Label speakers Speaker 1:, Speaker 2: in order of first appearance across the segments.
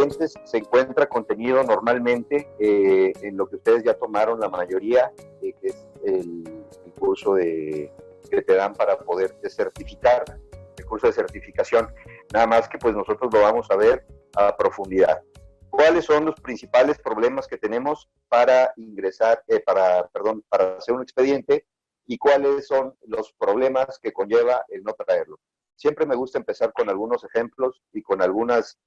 Speaker 1: expedientes se encuentra contenido normalmente en lo que ustedes ya tomaron la mayoría, que es el curso que te dan para poderte certificar, el curso de certificación. Nada más que pues nosotros lo vamos a ver a profundidad. ¿Cuáles son los principales problemas que tenemos para ingresar, para hacer un expediente, y cuáles son los problemas que conlleva el no traerlo? Siempre me gusta empezar con algunos ejemplos y con algunas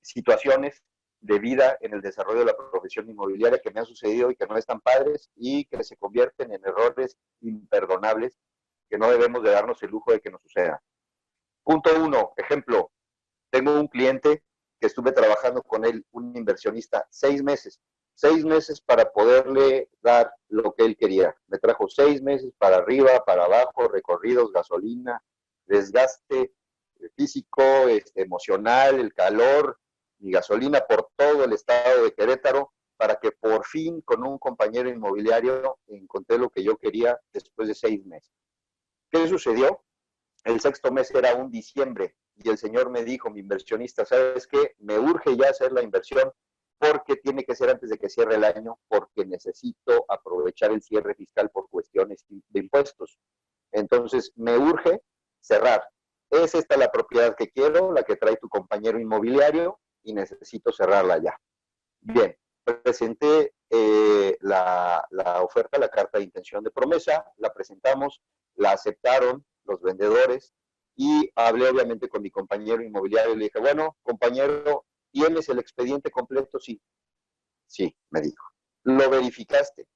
Speaker 1: situaciones de vida en el desarrollo de la profesión inmobiliaria que me han sucedido y que no están padres y que se convierten en errores imperdonables que no debemos de darnos el lujo de que nos sucedan. Punto 1, ejemplo, tengo un cliente que estuve trabajando con él, un inversionista, 6 meses para poderle dar lo que él quería. Me trajo 6 meses para arriba, para abajo, recorridos, gasolina, desgaste físico, emocional, el calor y gasolina por todo el estado de Querétaro, para que por fin con un compañero inmobiliario encontré lo que yo quería después de 6 meses. ¿Qué sucedió? El 6º mes era un diciembre y el señor me dijo, mi inversionista, ¿sabes qué? Me urge ya hacer la inversión porque tiene que ser antes de que cierre el año, porque necesito aprovechar el cierre fiscal por cuestiones de impuestos. Entonces, me urge cerrar. Es esta la propiedad que quiero, la que trae tu compañero inmobiliario, y necesito cerrarla ya. Bien, presenté la oferta, la carta de intención de promesa, la presentamos, la aceptaron los vendedores y hablé obviamente con mi compañero inmobiliario y le dije, bueno, compañero, ¿tienes el expediente completo? Sí. Sí, me dijo. ¿Lo verificaste?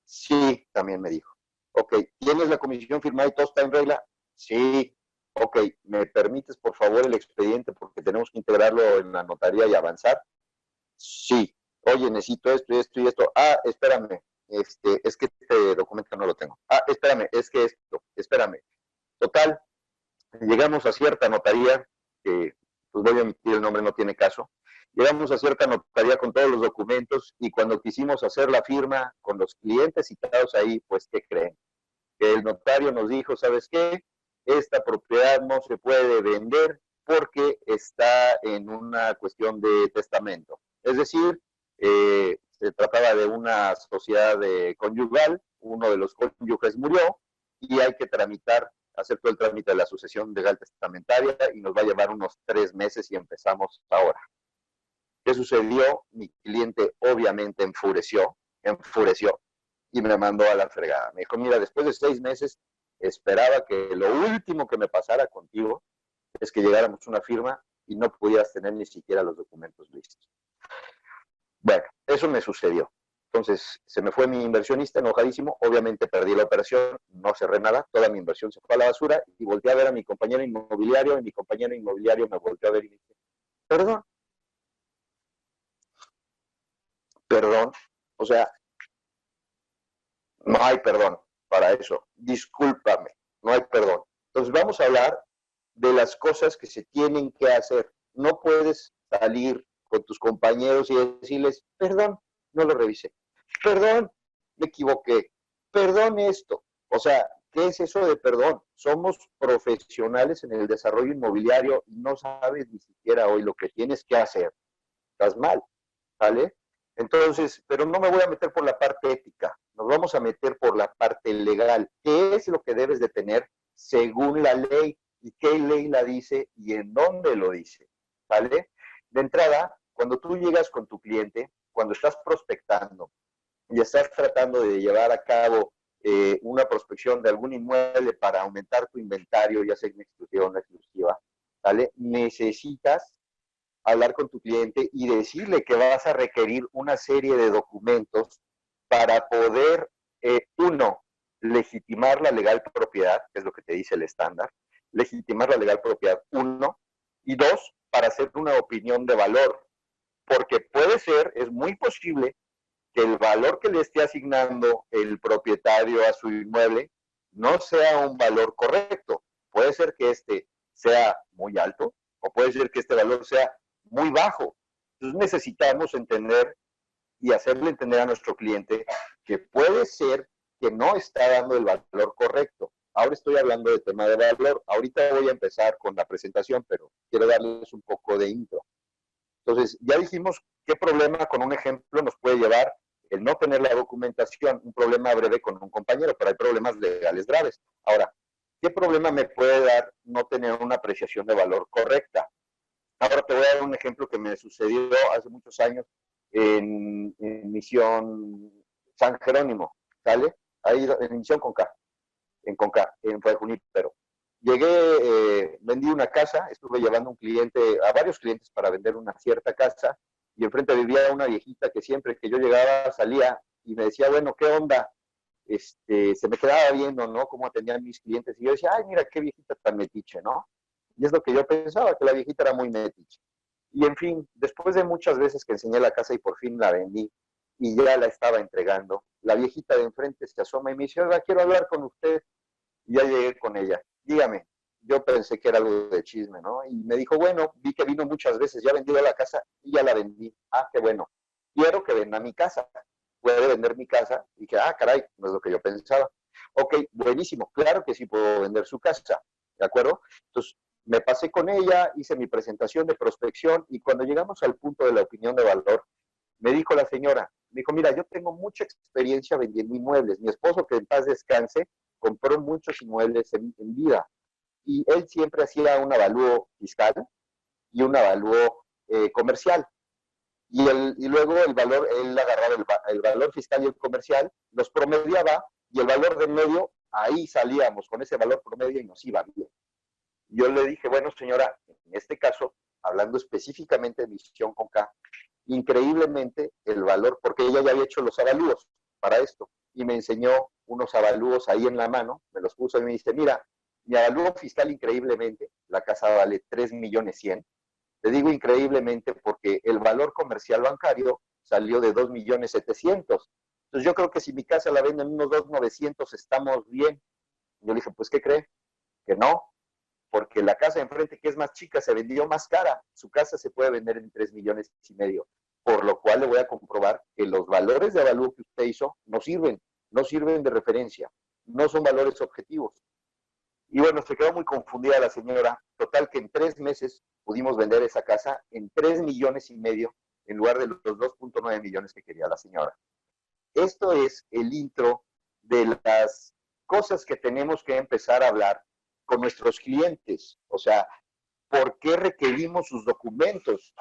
Speaker 1: Sí, también me dijo. Ok, ¿tienes la comisión firmada y todo está en regla? Sí. Ok, ¿me permites por favor el expediente porque tenemos que integrarlo en la notaría y avanzar? Sí. Oye, necesito esto y esto y esto. Ah, espérame. Es que este documento no lo tengo. Ah, espérame, es que esto, espérame. Total, llegamos a cierta notaría, que pues voy a omitir el nombre, no tiene caso. Llegamos a cierta notaría con todos los documentos y cuando quisimos hacer la firma con los clientes citados ahí, pues, ¿qué creen? Que el notario nos dijo, ¿sabes qué? Esta propiedad no se puede vender porque está en una cuestión de testamento. Es decir, se trataba de una sociedad conyugal, uno de los cónyuges murió y hay que hacer todo el trámite de la sucesión legal testamentaria y nos va a llevar unos 3 meses y empezamos ahora. ¿Qué sucedió? Mi cliente obviamente enfureció y me mandó a la fregada. Me dijo, mira, después de 6 meses esperaba que lo último que me pasara contigo es que llegáramos a una firma y no pudieras tener ni siquiera los documentos listos. Bueno, eso me sucedió. Entonces, se me fue mi inversionista enojadísimo, obviamente perdí la operación, no cerré nada, toda mi inversión se fue a la basura y volteé a ver a mi compañero inmobiliario y mi compañero inmobiliario me volteó a ver y me dice, perdón, o sea, no hay perdón para eso, discúlpame, no hay perdón. Entonces vamos a hablar de las cosas que se tienen que hacer. No puedes salir con tus compañeros y decirles, perdón, no lo revisé, perdón, me equivoqué, perdón esto. O sea, ¿qué es eso de perdón? Somos profesionales en el desarrollo inmobiliario y no sabes ni siquiera hoy lo que tienes que hacer. Estás mal, ¿vale? Entonces, pero no me voy a meter por la parte ética, nos vamos a meter por la parte legal. ¿Qué es lo que debes de tener según la ley? ¿Y qué ley la dice y en dónde lo dice? ¿Vale? De entrada, cuando tú llegas con tu cliente, cuando estás prospectando y estás tratando de llevar a cabo una prospección de algún inmueble para aumentar tu inventario, ya sea en exclusiva o no exclusiva, ¿vale? Necesitas hablar con tu cliente y decirle que vas a requerir una serie de documentos para poder, uno, legitimar la legal propiedad, que es lo que te dice el estándar, legitimar la legal propiedad, uno, y dos, para hacer una opinión de valor, porque puede ser, es muy posible, que el valor que le esté asignando el propietario a su inmueble no sea un valor correcto. Puede ser que este sea muy alto o puede ser que este valor sea muy bajo. Entonces necesitamos entender y hacerle entender a nuestro cliente que puede ser que no está dando el valor correcto. Ahora estoy hablando de tema de valor. Ahorita voy a empezar con la presentación, pero quiero darles un poco de intro. Entonces, ya dijimos qué problema con un ejemplo nos puede llevar el no tener la documentación, un problema breve con un compañero, pero hay problemas legales graves. Ahora, ¿qué problema me puede dar no tener una apreciación de valor correcta? Ahora te voy a dar un ejemplo que me sucedió hace muchos años en Misión San Jerónimo, ¿sale? Ahí en Misión Conca, en Fray Junípero. Llegué, vendí una casa, estuve llevando un cliente, a varios clientes para vender una cierta casa, y enfrente vivía una viejita que siempre que yo llegaba salía y me decía, bueno, ¿qué onda? Se me quedaba viendo, ¿no? Cómo atendían mis clientes, y yo decía, ay, mira qué viejita tan metiche, ¿no? Y es lo que yo pensaba, que la viejita era muy metiche. Y en fin, después de muchas veces que enseñé la casa y por fin la vendí, y ya la estaba entregando, la viejita de enfrente se asoma y me dice, oiga, quiero hablar con usted. Y ya llegué con ella. Dígame, yo pensé que era algo de chisme, ¿no? Y me dijo, bueno, vi que vino muchas veces, ya vendió la casa y ya la vendí. Ah, qué bueno. Quiero que venda mi casa. ¿Puede vender mi casa? Y dije, ah, caray, no es lo que yo pensaba. Ok, buenísimo, claro que sí puedo vender su casa, ¿de acuerdo? Entonces, me pasé con ella, hice mi presentación de prospección y cuando llegamos al punto de la opinión de valor, me dijo la señora, me dijo, mira, yo tengo mucha experiencia vendiendo inmuebles. Mi esposo, que en paz descanse, compró muchos inmuebles en vida y él siempre hacía un avalúo fiscal y un avalúo comercial. Y luego el valor, él agarraba el valor fiscal y el comercial, los promediaba y el valor de medio, ahí salíamos con ese valor promedio y nos iba bien. Yo le dije, bueno señora, en este caso, hablando específicamente de Misión Conca, increíblemente el valor, porque ella ya había hecho los avalúos para esto, y me enseñó unos avalúos ahí en la mano, me los puso y me dice, mira, mi avalúo fiscal increíblemente, la casa vale 3.100.000, te digo increíblemente porque el valor comercial bancario salió de 2.700.000, entonces yo creo que si mi casa la venden unos 2.900.000 estamos bien. Yo le dije, pues ¿qué cree? Que no, porque la casa de enfrente, que es más chica, se vendió más cara. Su casa se puede vender en 3.500.000, por lo cual le voy a comprobar que los valores de avalúo que usted hizo no sirven, no sirven de referencia, no son valores objetivos. Y bueno, se quedó muy confundida la señora. Total que en 3 meses pudimos vender esa casa en 3.500.000 en lugar de los 2.9 millones que quería la señora. Esto es el intro de las cosas que tenemos que empezar a hablar con nuestros clientes. O sea, ¿por qué requerimos sus documentos?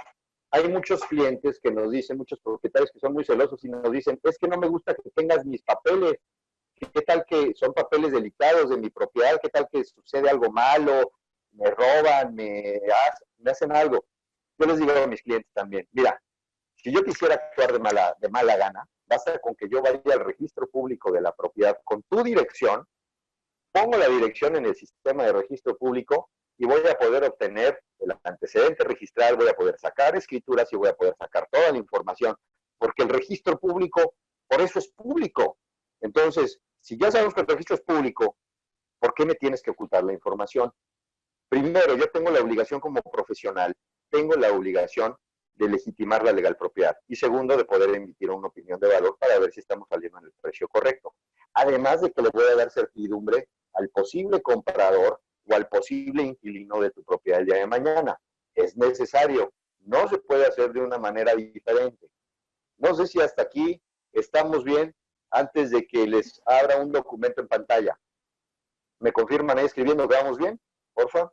Speaker 1: Hay muchos clientes que nos dicen, muchos propietarios que son muy celosos y nos dicen, es que no me gusta que tengas mis papeles. ¿Qué tal que son papeles delicados de mi propiedad? ¿Qué tal que sucede algo malo? Me roban, me hacen algo. Yo les digo a mis clientes también, mira, si yo quisiera actuar de mala gana, basta con que yo vaya al registro público de la propiedad con tu dirección, pongo la dirección en el sistema de registro público y voy a poder obtener el antecedente registral, voy a poder sacar escrituras y voy a poder sacar toda la información, porque el registro público, por eso es público. Entonces, si ya sabemos que el registro es público, ¿por qué me tienes que ocultar la información? Primero, yo tengo la obligación como profesional, tengo la obligación de legitimar la legal propiedad. Y segundo, de poder emitir una opinión de valor para ver si estamos saliendo en el precio correcto. Además de que le voy a dar certidumbre al posible comprador o al posible inquilino de tu propiedad el día de mañana. Es necesario, no se puede hacer de una manera diferente. No sé si hasta aquí estamos bien antes de que les abra un documento en pantalla. ¿Me confirman ahí escribiendo que vamos bien? Porfa.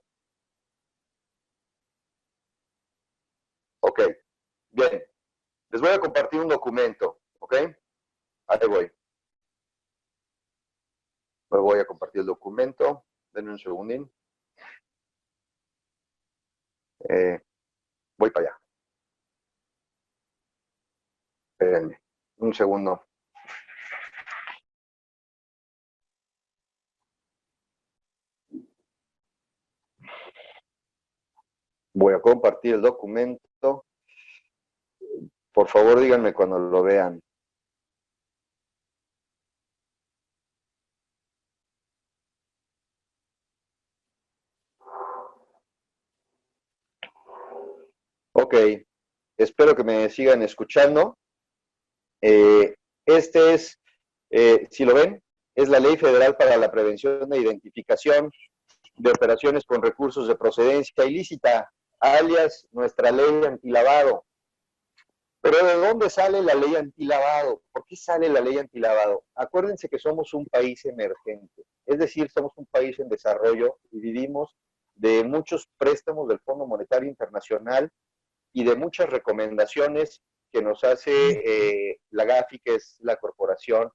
Speaker 1: Ok, bien. Les voy a compartir un documento, ¿ok? Ahí voy. Me voy a compartir el documento. Denme un segundín. Voy para allá. Espérenme. Un segundo. Voy a compartir el documento. Por favor, díganme cuando lo vean. Ok, espero que me sigan escuchando. Este es, si lo ven, es la Ley Federal para la Prevención e Identificación de Operaciones con Recursos de Procedencia Ilícita. alias nuestra ley antilavado. Pero ¿de dónde sale la ley antilavado? ¿Por qué sale la ley antilavado? Acuérdense que somos un país emergente, es decir, somos un país en desarrollo y vivimos de muchos préstamos del Fondo Monetario Internacional y de muchas recomendaciones que nos hace la GAFI, que es la corporación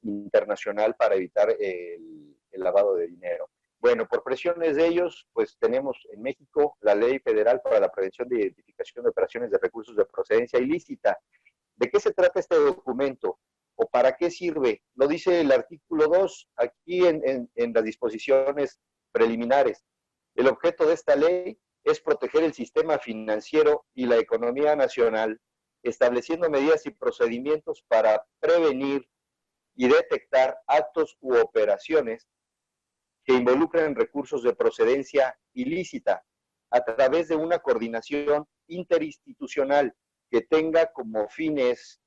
Speaker 1: internacional para evitar el lavado de dinero. Bueno, por presiones de ellos, pues tenemos en México la Ley Federal para la Prevención de Identificación de Operaciones de Recursos de Procedencia Ilícita. ¿De qué se trata este documento? ¿O para qué sirve? Lo dice el artículo 2 aquí en las disposiciones preliminares. El objeto de esta ley es proteger el sistema financiero y la economía nacional, estableciendo medidas y procedimientos para prevenir y detectar actos u operaciones que involucren recursos de procedencia ilícita a través de una coordinación interinstitucional que tenga como fines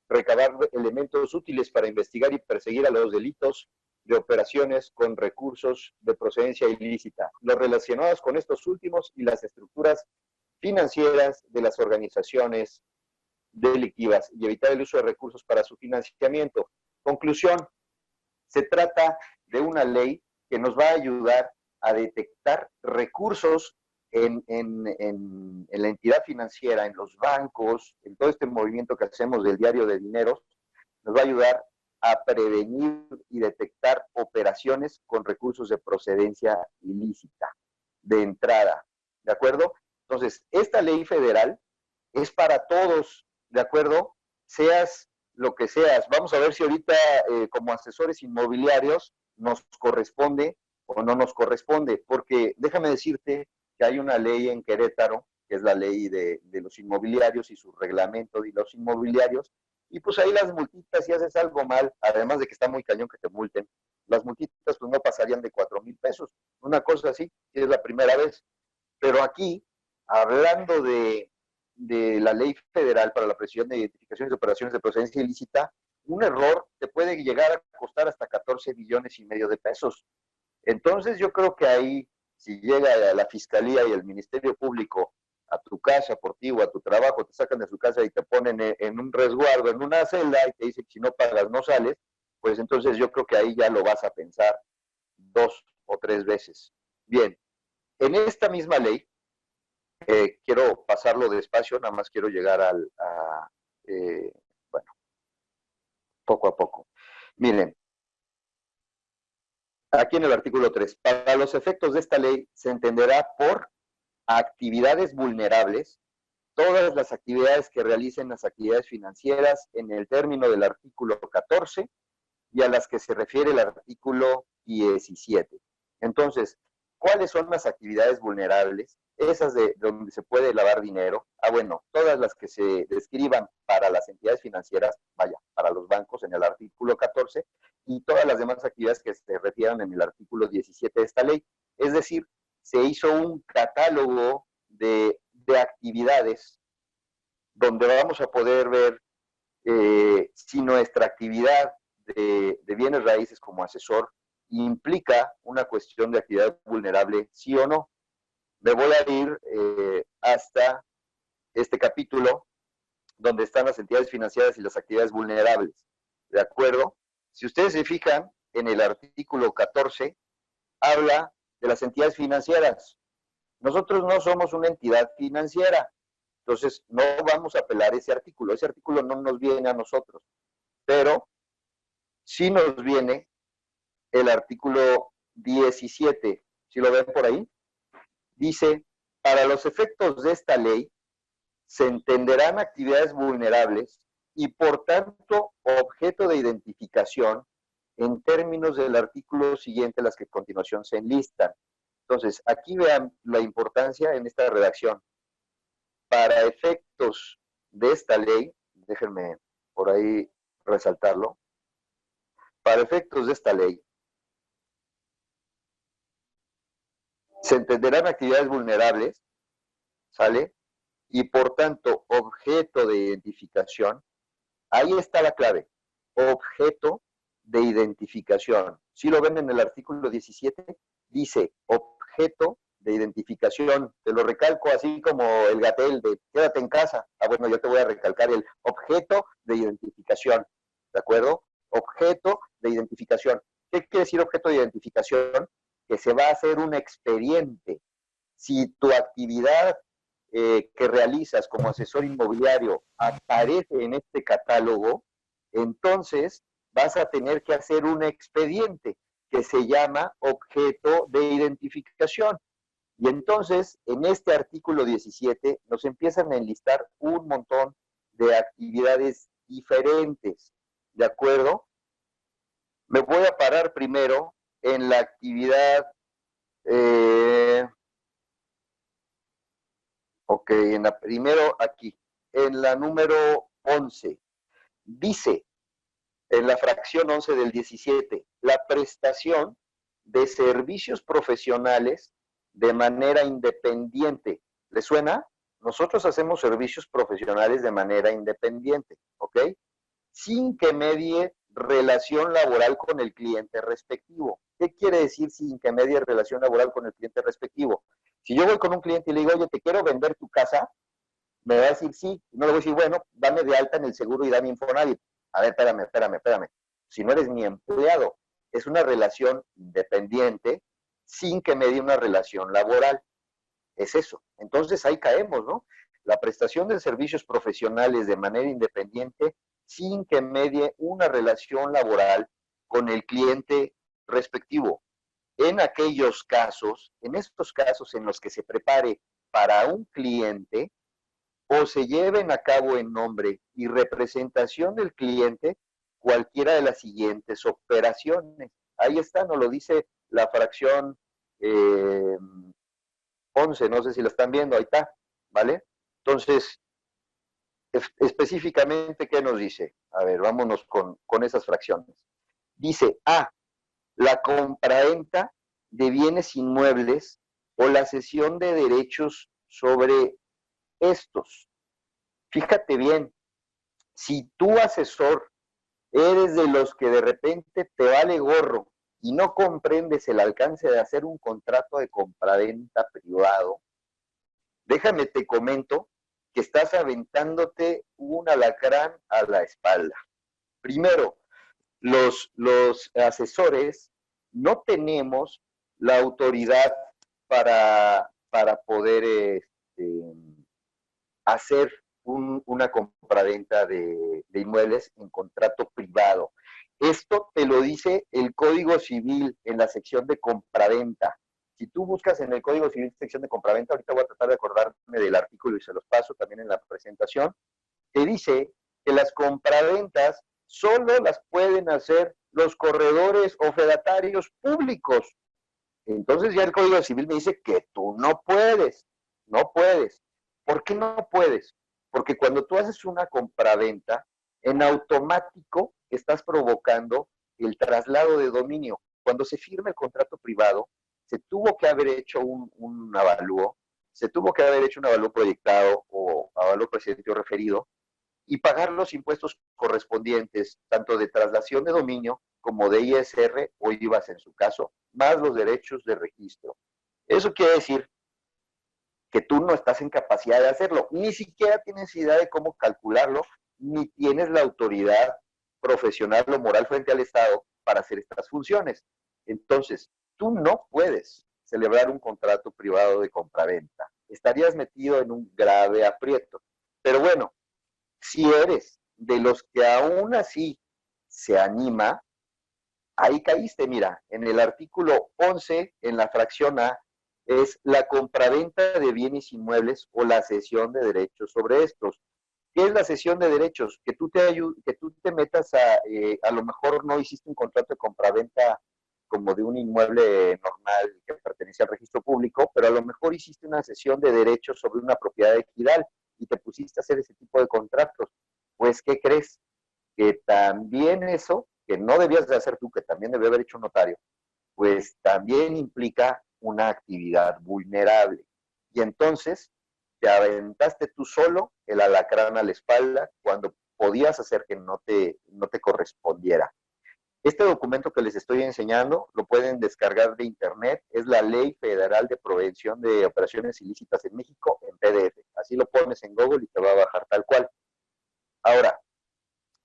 Speaker 1: recabar elementos útiles para investigar y perseguir a los delitos de operaciones con recursos de procedencia ilícita, los relacionados con estos últimos y las estructuras financieras de las organizaciones delictivas y evitar el uso de recursos para su financiamiento. Conclusión, se trata de una ley que nos va a ayudar a detectar recursos en la entidad financiera, en los bancos, en todo este movimiento que hacemos del diario de dineros, nos va a ayudar a prevenir y detectar operaciones con recursos de procedencia ilícita, de entrada, ¿de acuerdo? Entonces, esta ley federal es para todos, ¿de acuerdo? Seas lo que seas. Vamos a ver si ahorita como asesores inmobiliarios nos corresponde o no nos corresponde, porque déjame decirte que hay una ley en Querétaro, que es la ley de los inmobiliarios y su reglamento de los inmobiliarios, y pues ahí las multitas, si haces algo mal, además de que está muy cañón que te multen, las multitas pues no pasarían de 4,000 pesos, una cosa así, si es la primera vez. Pero aquí, hablando de la ley federal para la presión de identificaciones de operaciones de procedencia ilícita, un error te puede llegar a costar hasta 14 billones y medio de pesos. Entonces yo creo que ahí, si llega la Fiscalía y el Ministerio Público a tu casa por ti o a tu trabajo, te sacan de su casa y te ponen en un resguardo, en una celda, y te dicen que si no pagas no sales, pues entonces yo creo que ahí ya lo vas a pensar 2 o 3 veces. Bien, en esta misma ley, quiero pasarlo despacio, nada más quiero llegar bueno, poco a poco. Miren, aquí en el artículo 3, para los efectos de esta ley se entenderá por actividades vulnerables todas las actividades que realicen las actividades financieras en el término del artículo 14 y a las que se refiere el artículo 17. Entonces, ¿cuáles son las actividades vulnerables? Esas de donde se puede lavar dinero. Bueno, todas las que se describan para las entidades financieras, vaya, para los bancos en el artículo 14, y todas las demás actividades que se refieran en el artículo 17 de esta ley. Es decir, se hizo un catálogo de actividades donde vamos a poder ver si nuestra actividad de bienes raíces como asesor implica una cuestión de actividad vulnerable, sí o no. Me voy a ir hasta este capítulo donde están las entidades financieras y las actividades vulnerables. ¿De acuerdo? Si ustedes se fijan, en el artículo 14 habla de las entidades financieras. Nosotros no somos una entidad financiera, entonces no vamos a apelar ese artículo no nos viene a nosotros, pero sí nos viene el artículo 17, si lo ven por ahí, dice, para los efectos de esta ley, se entenderán actividades vulnerables y por tanto objeto de identificación en términos del artículo siguiente, las que a continuación se enlistan. Entonces, aquí vean la importancia en esta redacción. Para efectos de esta ley, déjenme por ahí resaltarlo, para efectos de esta ley, se entenderán actividades vulnerables, ¿sale? Y por tanto, objeto de identificación, ahí está la clave, objeto de identificación. Si lo ven en el artículo 17, dice objeto de identificación. Te lo recalco así como el Gatel de quédate en casa. Ah, bueno, yo te voy a recalcar el objeto de identificación, ¿de acuerdo? Objeto de identificación. ¿Qué quiere decir objeto de identificación? Que se va a hacer un expediente. Si tu actividad que realizas como asesor inmobiliario aparece en este catálogo, entonces vas a tener que hacer un expediente que se llama objeto de identificación. Y entonces, en este artículo 17, nos empiezan a enlistar un montón de actividades diferentes, ¿de acuerdo? Me voy a parar primero en la actividad, primero aquí, en la número 11. Dice, en la fracción 11 del 17, la prestación de servicios profesionales de manera independiente. ¿Le suena? Nosotros hacemos servicios profesionales de manera independiente, ¿ok? Sin que medie relación laboral con el cliente respectivo. ¿Qué quiere decir sin que medie relación laboral con el cliente respectivo? Si yo voy con un cliente y le digo, oye, te quiero vender tu casa, me va a decir sí, no le voy a decir, bueno, dame de alta en el seguro y dame Infonavit. A ver, espérame. Si no eres mi empleado, es una relación independiente sin que medie una relación laboral. Es eso. Entonces ahí caemos, ¿no? La prestación de servicios profesionales de manera independiente sin que medie una relación laboral con el cliente respectivo. En aquellos casos, en estos casos en los que se prepare para un cliente o se lleven a cabo en nombre y representación del cliente cualquiera de las siguientes operaciones. Ahí está, nos lo dice la fracción 11, no sé si la están viendo, ahí está, ¿vale? Entonces, específicamente, ¿qué nos dice? A ver, vámonos con esas fracciones. Dice A, la compraventa de bienes inmuebles o la cesión de derechos sobre estos. Fíjate bien, si tú asesor eres de los que de repente te vale gorro y no comprendes el alcance de hacer un contrato de compraventa privado, déjame te comento que estás aventándote un alacrán a la espalda. Primero, los asesores no tenemos la autoridad para poder hacer una compraventa de inmuebles en contrato privado. Esto te lo dice el Código Civil en la sección de compraventa. Si tú buscas en el Código Civil sección de compraventa, ahorita voy a tratar de acordarme del artículo y se los paso también en la presentación, que dice que las compraventas solo las pueden hacer los corredores o fedatarios públicos. Entonces ya el Código Civil me dice que tú no puedes. ¿Por qué no puedes? Porque cuando tú haces una compraventa, en automático estás provocando el traslado de dominio. Cuando se firma el contrato privado, se tuvo que haber hecho un avalúo, se tuvo que haber hecho un avalúo proyectado o avalúo procedente o referido, y pagar los impuestos correspondientes, tanto de traslación de dominio como de ISR o IVAs en su caso, más los derechos de registro. Eso quiere decir que tú no estás en capacidad de hacerlo, ni siquiera tienes idea de cómo calcularlo, ni tienes la autoridad profesional o moral frente al Estado para hacer estas funciones. Entonces, tú no puedes celebrar un contrato privado de compraventa. Estarías metido en un grave aprieto. Pero bueno, si eres de los que aún así se anima, ahí caíste, mira, en el artículo 11, en la fracción A, es la compraventa de bienes inmuebles o la cesión de derechos sobre estos. ¿Qué es la cesión de derechos? Que tú te metas a lo mejor no hiciste un contrato de compraventa como de un inmueble normal que pertenece al registro público, pero a lo mejor hiciste una cesión de derechos sobre una propiedad ejidal y te pusiste a hacer ese tipo de contratos. Pues, ¿qué crees? Que también eso, que no debías de hacer tú, que también debe haber hecho un notario, pues también implica una actividad vulnerable. Y entonces te aventaste tú solo el alacrán a la espalda cuando podías hacer que no te correspondiera. Este documento que les estoy enseñando lo pueden descargar de internet, es la Ley Federal de Prevención de Operaciones Ilícitas en México en PDF. Así lo pones en Google y te va a bajar tal cual. Ahora,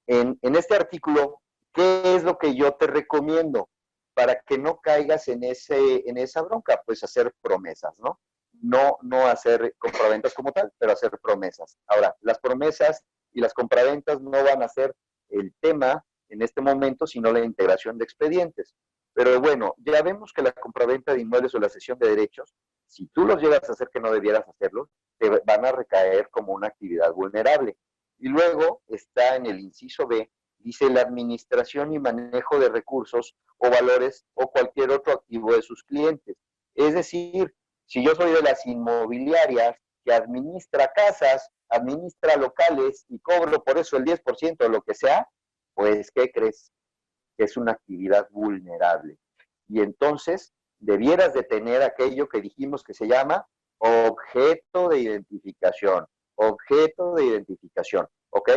Speaker 1: en este artículo, ¿qué es lo que yo te recomiendo para que no caigas en esa bronca? Pues hacer promesas, ¿no? No hacer compraventas como tal, pero hacer promesas. Ahora, las promesas y las compraventas no van a ser el tema en este momento, sino la integración de expedientes. Pero bueno, ya vemos que la compraventa de inmuebles o la cesión de derechos, si tú los llegas a hacer que no debieras hacerlo, te van a recaer como una actividad vulnerable. Y luego está en el inciso B, dice la administración y manejo de recursos o valores o cualquier otro activo de sus clientes. Es decir, si yo soy de las inmobiliarias que administra casas, administra locales y cobro por eso el 10% o lo que sea, pues, ¿qué crees? Que es una actividad vulnerable. Y entonces debieras de tener aquello que dijimos que se llama objeto de identificación. Objeto de identificación, ¿ok?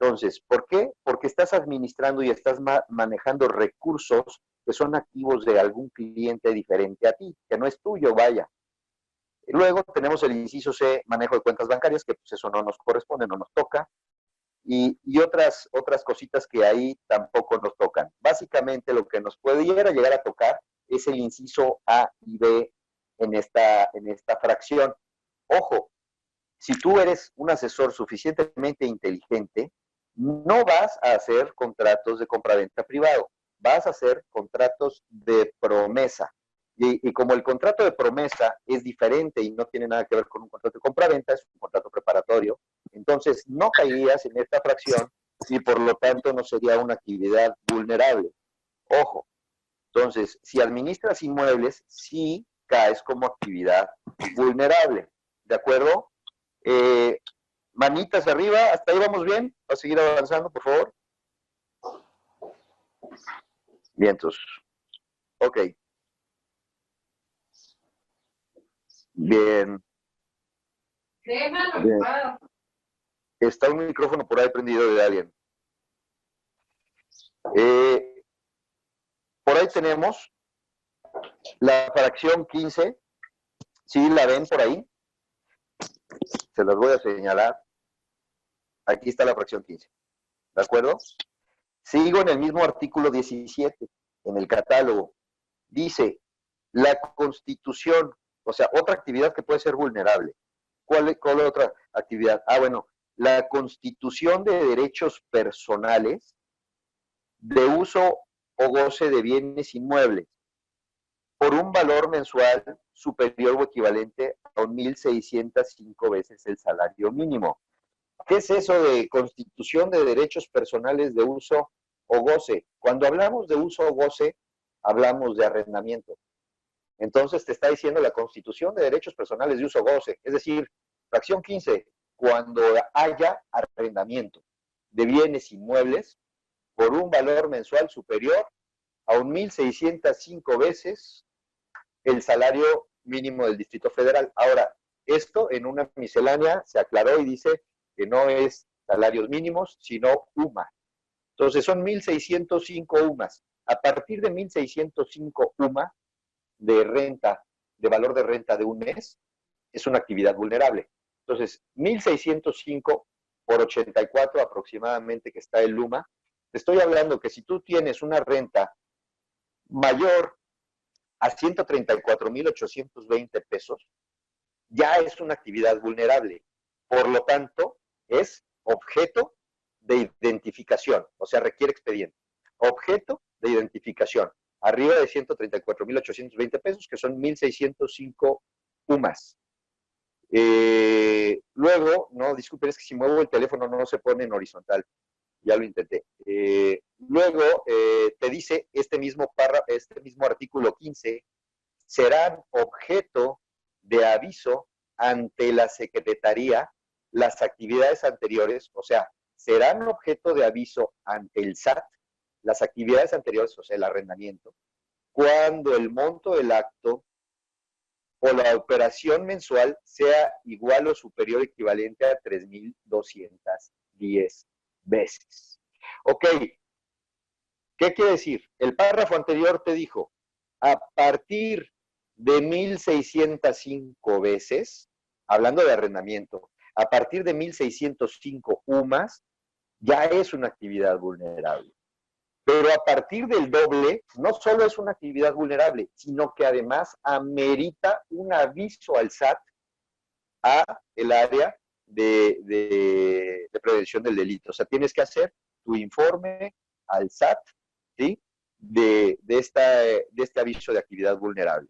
Speaker 1: Entonces, ¿por qué? Porque estás administrando y estás manejando recursos que son activos de algún cliente diferente a ti, que no es tuyo, vaya. Luego tenemos el inciso C, manejo de cuentas bancarias, que pues eso no nos corresponde, no nos toca, y otras cositas que ahí tampoco nos tocan. Básicamente lo que nos pudiera llegar a tocar es el inciso A y B en esta fracción. Ojo, si tú eres un asesor suficientemente inteligente, no vas a hacer contratos de compraventa privado, vas a hacer contratos de promesa. Y como el contrato de promesa es diferente y no tiene nada que ver con un contrato de compraventa, es un contrato preparatorio, entonces no caerías en esta fracción y por lo tanto no sería una actividad vulnerable. Ojo, entonces, si administras inmuebles, sí caes como actividad vulnerable, ¿de acuerdo? Eh, Manitas arriba, hasta ahí vamos bien. ¿Va a seguir avanzando, por favor? Vientos. Ok. Bien. Bien. Está un micrófono por ahí prendido de alguien. Por ahí tenemos la fracción 15. ¿Sí la ven por ahí? Se las voy a señalar. Aquí está la fracción 15. ¿De acuerdo? Sigo en el mismo artículo 17, en el catálogo. Dice, la Constitución, o sea, otra actividad que puede ser vulnerable. ¿Cuál otra actividad? Ah, bueno, la constitución de derechos personales de uso o goce de bienes inmuebles por un valor mensual superior o equivalente a 1,605 veces el salario mínimo. ¿Qué es eso de constitución de derechos personales de uso o goce? Cuando hablamos de uso o goce, hablamos de arrendamiento. Entonces te está diciendo la Constitución de Derechos Personales de Uso o Goce, es decir, fracción 15, cuando haya arrendamiento de bienes inmuebles por un valor mensual superior a 1,605 veces el salario mínimo del Distrito Federal. Ahora, esto en una miscelánea se aclaró y dice que no es salarios mínimos, sino UMA. Entonces son 1,605 UMAs. A partir de 1,605 UMA, de renta, de valor de renta de un mes, es una actividad vulnerable. Entonces, 1,605 por 84 aproximadamente que está el Luma, te estoy hablando que si tú tienes una renta mayor a 134,820 pesos, ya es una actividad vulnerable. Por lo tanto, es objeto de identificación, o sea, requiere expediente. Objeto de identificación. Arriba de 134,820 pesos, que son 1,605 UMAS. Luego, no, disculpen, es que si muevo el teléfono no se pone en horizontal. Ya lo intenté. Luego, te dice este mismo artículo 15, serán objeto de aviso ante la Secretaría las actividades anteriores, o sea, serán objeto de aviso ante el SAT las actividades anteriores, o sea, el arrendamiento, cuando el monto del acto o la operación mensual sea igual o superior o equivalente a 3,210 veces. Ok, ¿Qué quiere decir? El párrafo anterior te dijo, a partir de 1,605 veces, hablando de arrendamiento, a partir de 1,605 UMAS, ya es una actividad vulnerable. Pero a partir del doble, no solo es una actividad vulnerable, sino que además amerita un aviso al SAT a el área de prevención del delito. O sea, tienes que hacer tu informe al SAT, ¿sí? De este aviso de actividad vulnerable.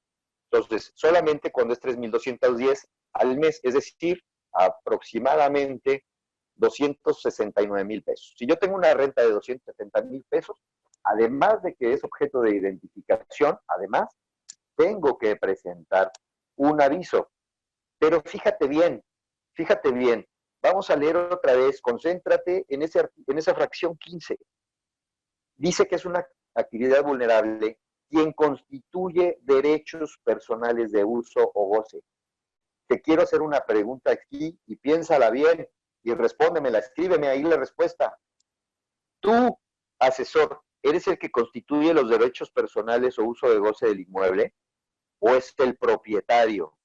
Speaker 1: Entonces, solamente cuando es 3,210 al mes, es decir, aproximadamente 269,000 pesos. Si yo tengo una renta de 270,000 pesos, además de que es objeto de identificación, además, tengo que presentar un aviso. Pero fíjate bien, vamos a leer otra vez, concéntrate en esa fracción 15. Dice que es una actividad vulnerable quien constituye derechos personales de uso o goce. Te quiero hacer una pregunta aquí y piénsala bien y respóndemela, escríbeme ahí la respuesta. Tú, asesor, ¿eres el que constituye los derechos personales o uso de goce del inmueble? ¿O es el propietario?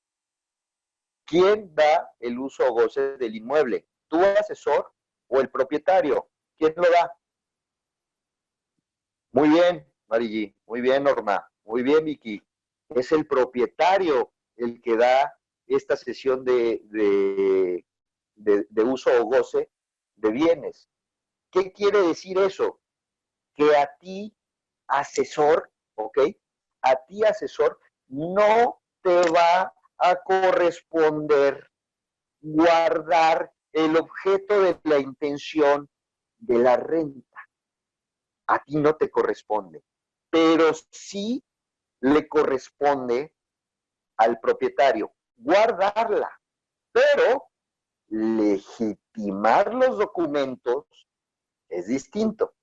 Speaker 1: ¿Quién da el uso o goce del inmueble? ¿Tu asesor o el propietario? ¿Quién lo da? Muy bien, Marigi. Muy bien, Norma. Muy bien, Vicky. Es el propietario el que da esta sesión de uso o goce de bienes. ¿Qué quiere decir eso? Que a ti, asesor, ¿ok? A ti, asesor, no te va a corresponder guardar el objeto de la intención de la renta. A ti no te corresponde, pero sí le corresponde al propietario guardarla, pero legitimar los documentos es distinto.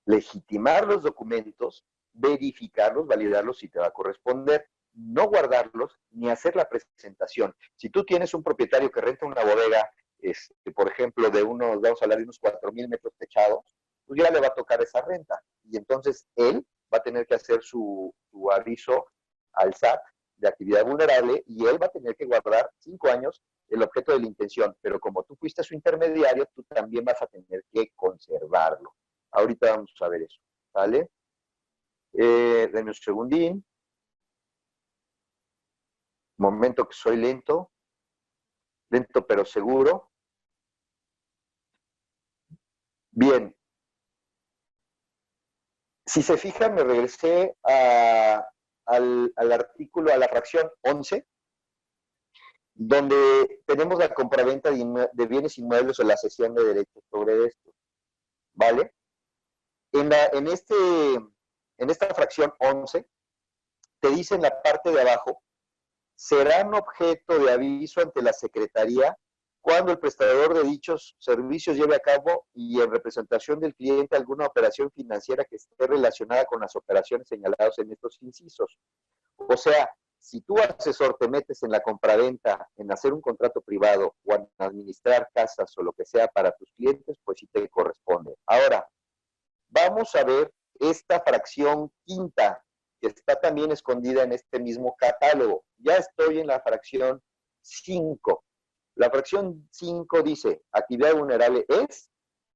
Speaker 1: Legitimar los documentos, verificarlos, validarlos si te va a corresponder, no guardarlos ni hacer la presentación. Si tú tienes un propietario que renta una bodega, por ejemplo, vamos a hablar de unos 4,000 metros techados, pues ya le va a tocar esa renta. Y entonces él va a tener que hacer su aviso al SAT de actividad vulnerable y él va a tener que guardar 5 años el objeto de la intención. Pero como tú fuiste su intermediario, tú también vas a tener que conservarlo. Ahorita vamos a ver eso, ¿vale? Denme un segundín. Momento que soy lento pero seguro. Bien. Si se fijan, me regresé al artículo, a la fracción 11, donde tenemos la compraventa de bienes inmuebles o la cesión de derechos sobre esto, ¿vale? En esta fracción 11, te dice en la parte de abajo, serán objeto de aviso ante la Secretaría cuando el prestador de dichos servicios lleve a cabo y en representación del cliente alguna operación financiera que esté relacionada con las operaciones señaladas en estos incisos. O sea, si tú, asesor, te metes en la compraventa, en hacer un contrato privado o en administrar casas o lo que sea para tus clientes, pues sí te corresponde. Ahora, vamos a ver esta fracción quinta, que está también escondida en este mismo catálogo. Ya estoy en la fracción 5. La fracción 5 dice, actividad vulnerable es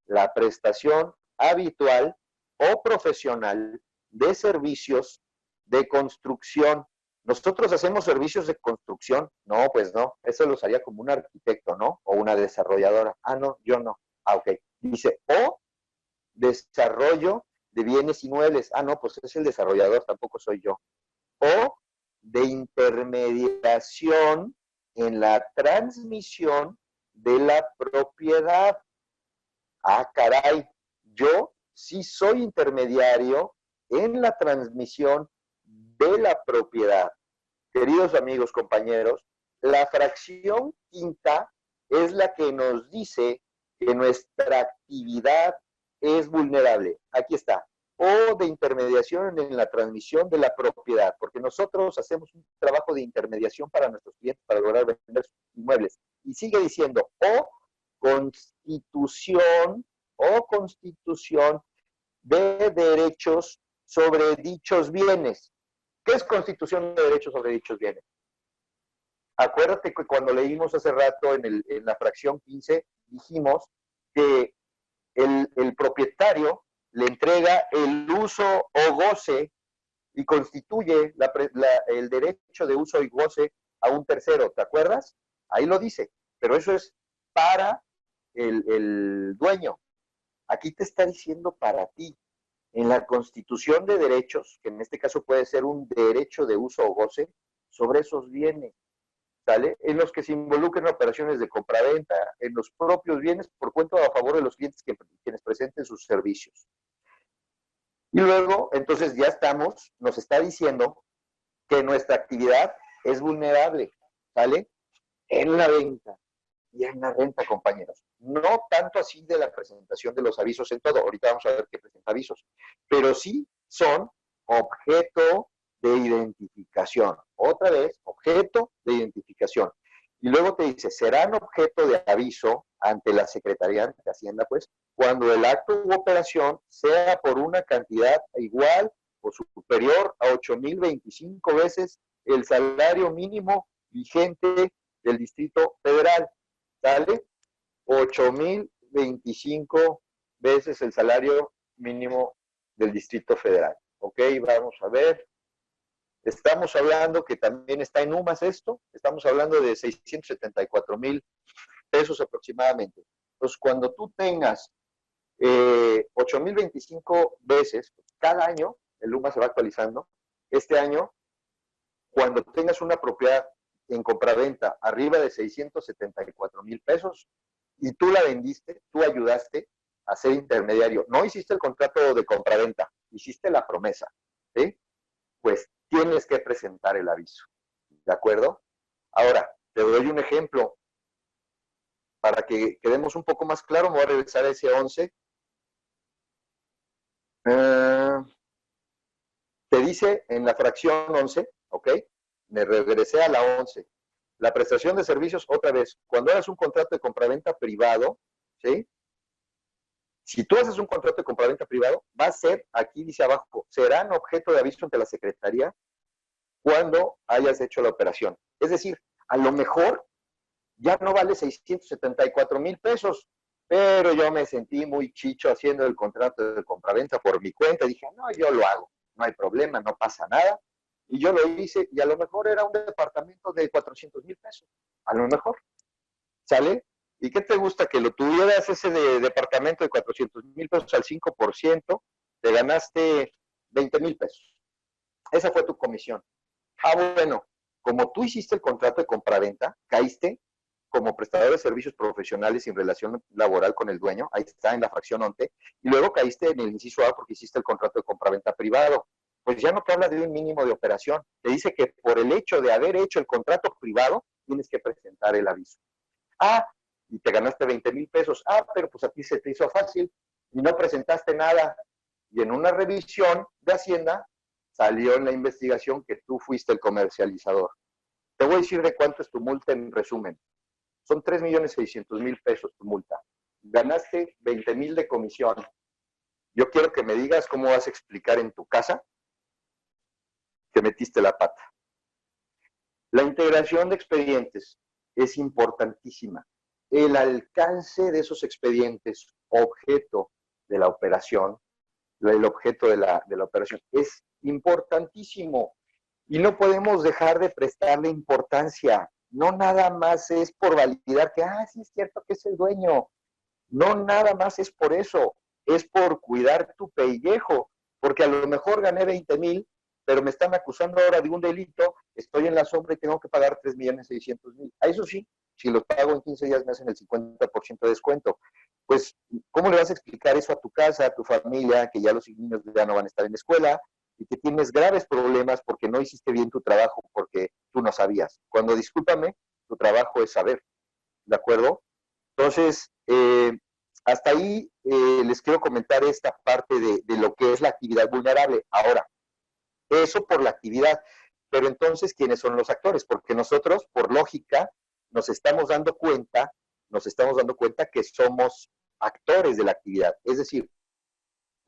Speaker 1: la prestación habitual o profesional de servicios de construcción. ¿Nosotros hacemos servicios de construcción? No, pues no. Eso los haría como un arquitecto, ¿no? O una desarrolladora. Ah, no, yo no. Ah, ok. Dice, o desarrollo de bienes inmuebles. Ah, no, pues es el desarrollador, tampoco soy yo. O de intermediación en la transmisión de la propiedad. Ah, caray, yo sí soy intermediario en la transmisión de la propiedad. Queridos amigos, compañeros, la fracción quinta es la que nos dice que nuestra actividad es vulnerable. Aquí está. O de intermediación en la transmisión de la propiedad, porque nosotros hacemos un trabajo de intermediación para nuestros clientes para lograr vender sus inmuebles. Y sigue diciendo, o constitución de derechos sobre dichos bienes. ¿Qué es constitución de derechos sobre dichos bienes? Acuérdate que cuando leímos hace rato en la fracción 15, dijimos que el propietario le entrega el uso o goce y constituye el derecho de uso y goce a un tercero, ¿te acuerdas? Ahí lo dice, pero eso es para el dueño. Aquí te está diciendo para ti. En la constitución de derechos, que en este caso puede ser un derecho de uso o goce, sobre esos bienes, ¿sale? En los que se involucren operaciones de compraventa, en los propios bienes por cuenta o a favor de los clientes quienes presenten sus servicios. Y luego, entonces ya nos está diciendo que nuestra actividad es vulnerable, ¿sale? En la venta y en la renta, compañeros. No tanto así de la presentación de los avisos en todo, ahorita vamos a ver qué presenta avisos, pero sí son objeto de identificación. Otra vez, objeto de identificación. Y luego te dice, serán objeto de aviso ante la Secretaría de Hacienda, pues, cuando el acto u operación sea por una cantidad igual o superior a 8,025 veces el salario mínimo vigente del Distrito Federal. ¿Sale? 8,025 veces el salario mínimo del Distrito Federal. Ok, vamos a ver. Estamos hablando que también está en UMAS esto, estamos hablando de 674,000 pesos aproximadamente. Entonces, cuando tú tengas 8,025 veces, cada año, el UMAS se va actualizando, este año, cuando tengas una propiedad en compraventa arriba de 674,000 pesos y tú la vendiste, tú ayudaste a ser intermediario. No hiciste el contrato de compraventa, hiciste la promesa, ¿sí? Pues tienes que presentar el aviso, ¿de acuerdo? Ahora, te doy un ejemplo. Para que quedemos un poco más claro, me voy a regresar a ese 11. Te dice en la fracción 11, ¿ok? Me regresé a la 11. La prestación de servicios, otra vez, cuando hagas un contrato de compraventa privado, ¿sí? Si tú haces un contrato de compraventa privado, va a ser, aquí dice abajo, serán objeto de aviso ante la Secretaría cuando hayas hecho la operación. Es decir, a lo mejor ya no vale 674,000 pesos, pero yo me sentí muy chicho haciendo el contrato de compraventa por mi cuenta. Dije, no, yo lo hago, no hay problema, no pasa nada. Y yo lo hice y a lo mejor era un departamento de 400,000 pesos, a lo mejor, ¿sale? ¿Y qué te gusta? Que lo tuvieras ese departamento de 400,000 pesos al 5%, te ganaste 20,000 pesos. Esa fue tu comisión. Ah, bueno, como tú hiciste el contrato de compraventa, caíste como prestador de servicios profesionales sin relación laboral con el dueño, ahí está en la fracción 11, y luego caíste en el inciso A porque hiciste el contrato de compraventa privado. Pues ya no te habla de un mínimo de operación, te dice que por el hecho de haber hecho el contrato privado, tienes que presentar el aviso. Ah, y te ganaste 20,000 pesos. Ah, pero pues a ti se te hizo fácil y no presentaste nada. Y en una revisión de Hacienda salió en la investigación que tú fuiste el comercializador. Te voy a decir de cuánto es tu multa en resumen. Son 3,600,000 pesos tu multa. Ganaste 20,000 de comisión. Yo quiero que me digas cómo vas a explicar en tu casa que metiste la pata. La integración de expedientes es importantísima. El alcance de esos expedientes, objeto de la operación, el objeto de la operación, es importantísimo. Y no podemos dejar de prestarle importancia. No nada más es por validar que, sí es cierto que es el dueño. No nada más es por eso. Es por cuidar tu pellejo. Porque a lo mejor gané 20,000, pero me están acusando ahora de un delito, estoy en la sombra y tengo que pagar 3,600,000. A eso sí, si los pago en 15 días me hacen el 50% de descuento. Pues, ¿cómo le vas a explicar eso a tu casa, a tu familia, que ya los niños ya no van a estar en la escuela y que tienes graves problemas porque no hiciste bien tu trabajo, porque tú no sabías? Cuando, discúlpame, tu trabajo es saber, ¿de acuerdo? Entonces, hasta ahí les quiero comentar esta parte de lo que es la actividad vulnerable. Ahora, eso por la actividad, pero entonces, ¿quiénes son los actores? Porque nosotros, por lógica, nos estamos dando cuenta que somos actores de la actividad. Es decir,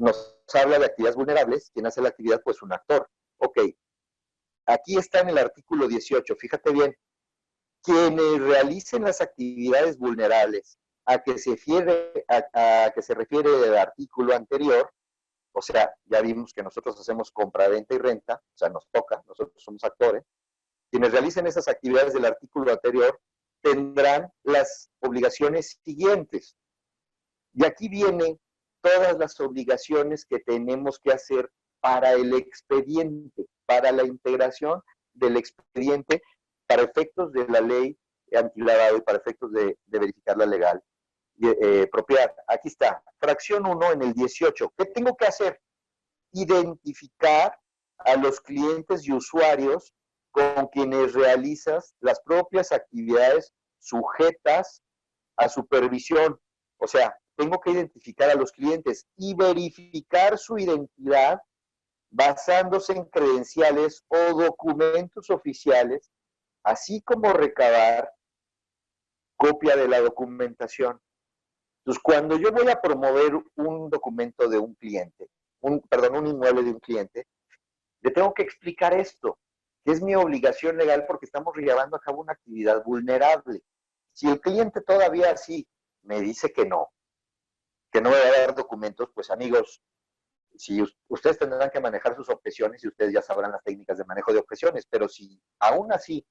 Speaker 1: nos habla de actividades vulnerables. ¿Quién hace la actividad? Pues un actor. Ok, aquí está en el artículo 18, fíjate bien, quienes realicen las actividades vulnerables a que se refiere el artículo anterior, o sea, ya vimos que nosotros hacemos compra-venta y renta, o sea, nos toca, nosotros somos actores, quienes realicen esas actividades del artículo anterior tendrán las obligaciones siguientes. Y aquí vienen todas las obligaciones que tenemos que hacer para el expediente, para la integración del expediente, para efectos de la ley antilavado y para efectos de verificar la legal propiedad. Aquí está, fracción 1 en el 18. ¿Qué tengo que hacer? Identificar a los clientes y usuarios con quienes realizas las propias actividades sujetas a supervisión. O sea, tengo que identificar a los clientes y verificar su identidad basándose en credenciales o documentos oficiales, así como recabar copia de la documentación. Entonces, cuando yo voy a promover un documento de un cliente, un inmueble de un cliente, le tengo que explicar esto, que es mi obligación legal porque estamos llevando a cabo una actividad vulnerable. Si el cliente todavía así me dice que no me va a dar documentos, pues amigos, si ustedes tendrán que manejar sus objeciones y ustedes ya sabrán las técnicas de manejo de objeciones, pero si aún así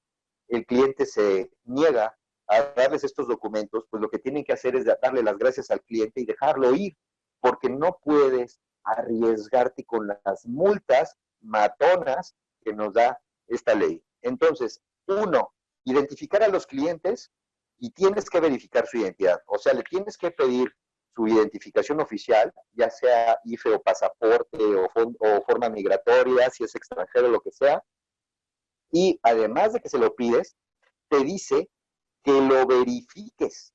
Speaker 1: el cliente se niega a darles estos documentos, pues lo que tienen que hacer es darle las gracias al cliente y dejarlo ir, porque no puedes arriesgarte con las multas matonas que nos da esta ley. Entonces, uno, identificar a los clientes y tienes que verificar su identidad. O sea, le tienes que pedir su identificación oficial, ya sea IFE o pasaporte o forma migratoria, si es extranjero, lo que sea. Y además de que se lo pides, te dice que lo verifiques.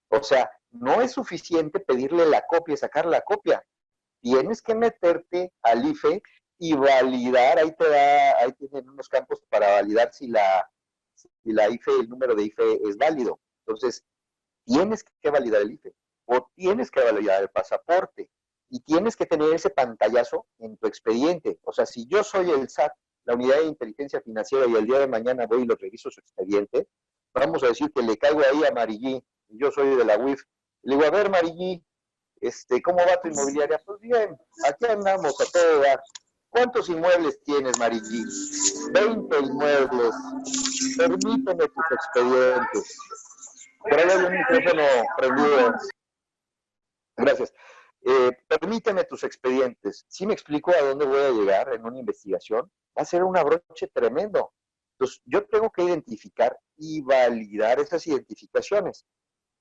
Speaker 1: O sea, no es suficiente pedirle la copia y sacar la copia. Tienes que meterte al IFE y validar, ahí tienen unos campos para validar si la IFE, el número de IFE es válido. Entonces, tienes que validar el IFE o tienes que validar el pasaporte y tienes que tener ese pantallazo en tu expediente. O sea, si yo soy el SAT, la unidad de inteligencia financiera, y el día de mañana voy y lo reviso su expediente, vamos a decir que le caigo ahí a Marillí, yo soy de la UIF, le digo, a ver Marillí, ¿cómo va tu inmobiliaria? Pues bien, aquí andamos a todo dar. ¿Cuántos inmuebles tienes, Marillí? 20 inmuebles. Permíteme tus expedientes. Por ahí hay un micrófono prendido. Gracias. Permíteme tus expedientes. ¿Sí me explico a dónde voy a llegar en una investigación? Va a ser un abroche tremendo. Entonces, yo tengo que identificar y validar esas identificaciones.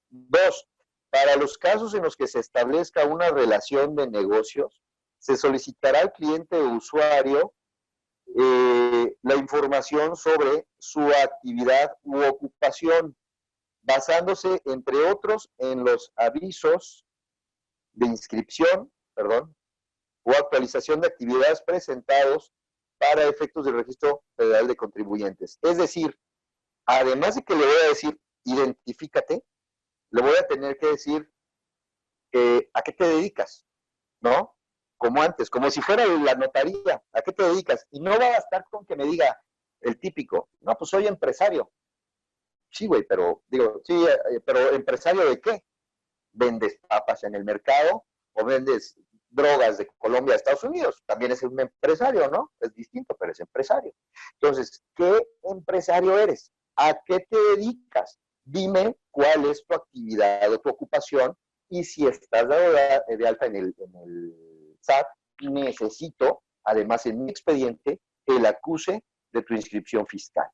Speaker 1: Dos, para los casos en los que se establezca una relación de negocios, se solicitará al cliente o usuario la información sobre su actividad u ocupación, basándose, entre otros, en los avisos de inscripción, o actualización de actividades presentados para efectos del Registro Federal de Contribuyentes. Es decir, además de que le voy a decir, identifícate, le voy a tener que decir a qué te dedicas, ¿no? Como antes, como si fuera la notaría, ¿a qué te dedicas? Y no va a bastar con que me diga el típico, no, pues soy empresario. Sí, güey, pero digo, sí, pero ¿empresario de qué? ¿Vendes papas en el mercado o vendes drogas de Colombia a Estados Unidos? También es un empresario, ¿no? Es distinto, pero es empresario. Entonces, ¿qué empresario eres? ¿A qué te dedicas? Dime cuál es tu actividad o tu ocupación y si estás dado de alta en el SAT, necesito, además en mi expediente, el acuse de tu inscripción fiscal.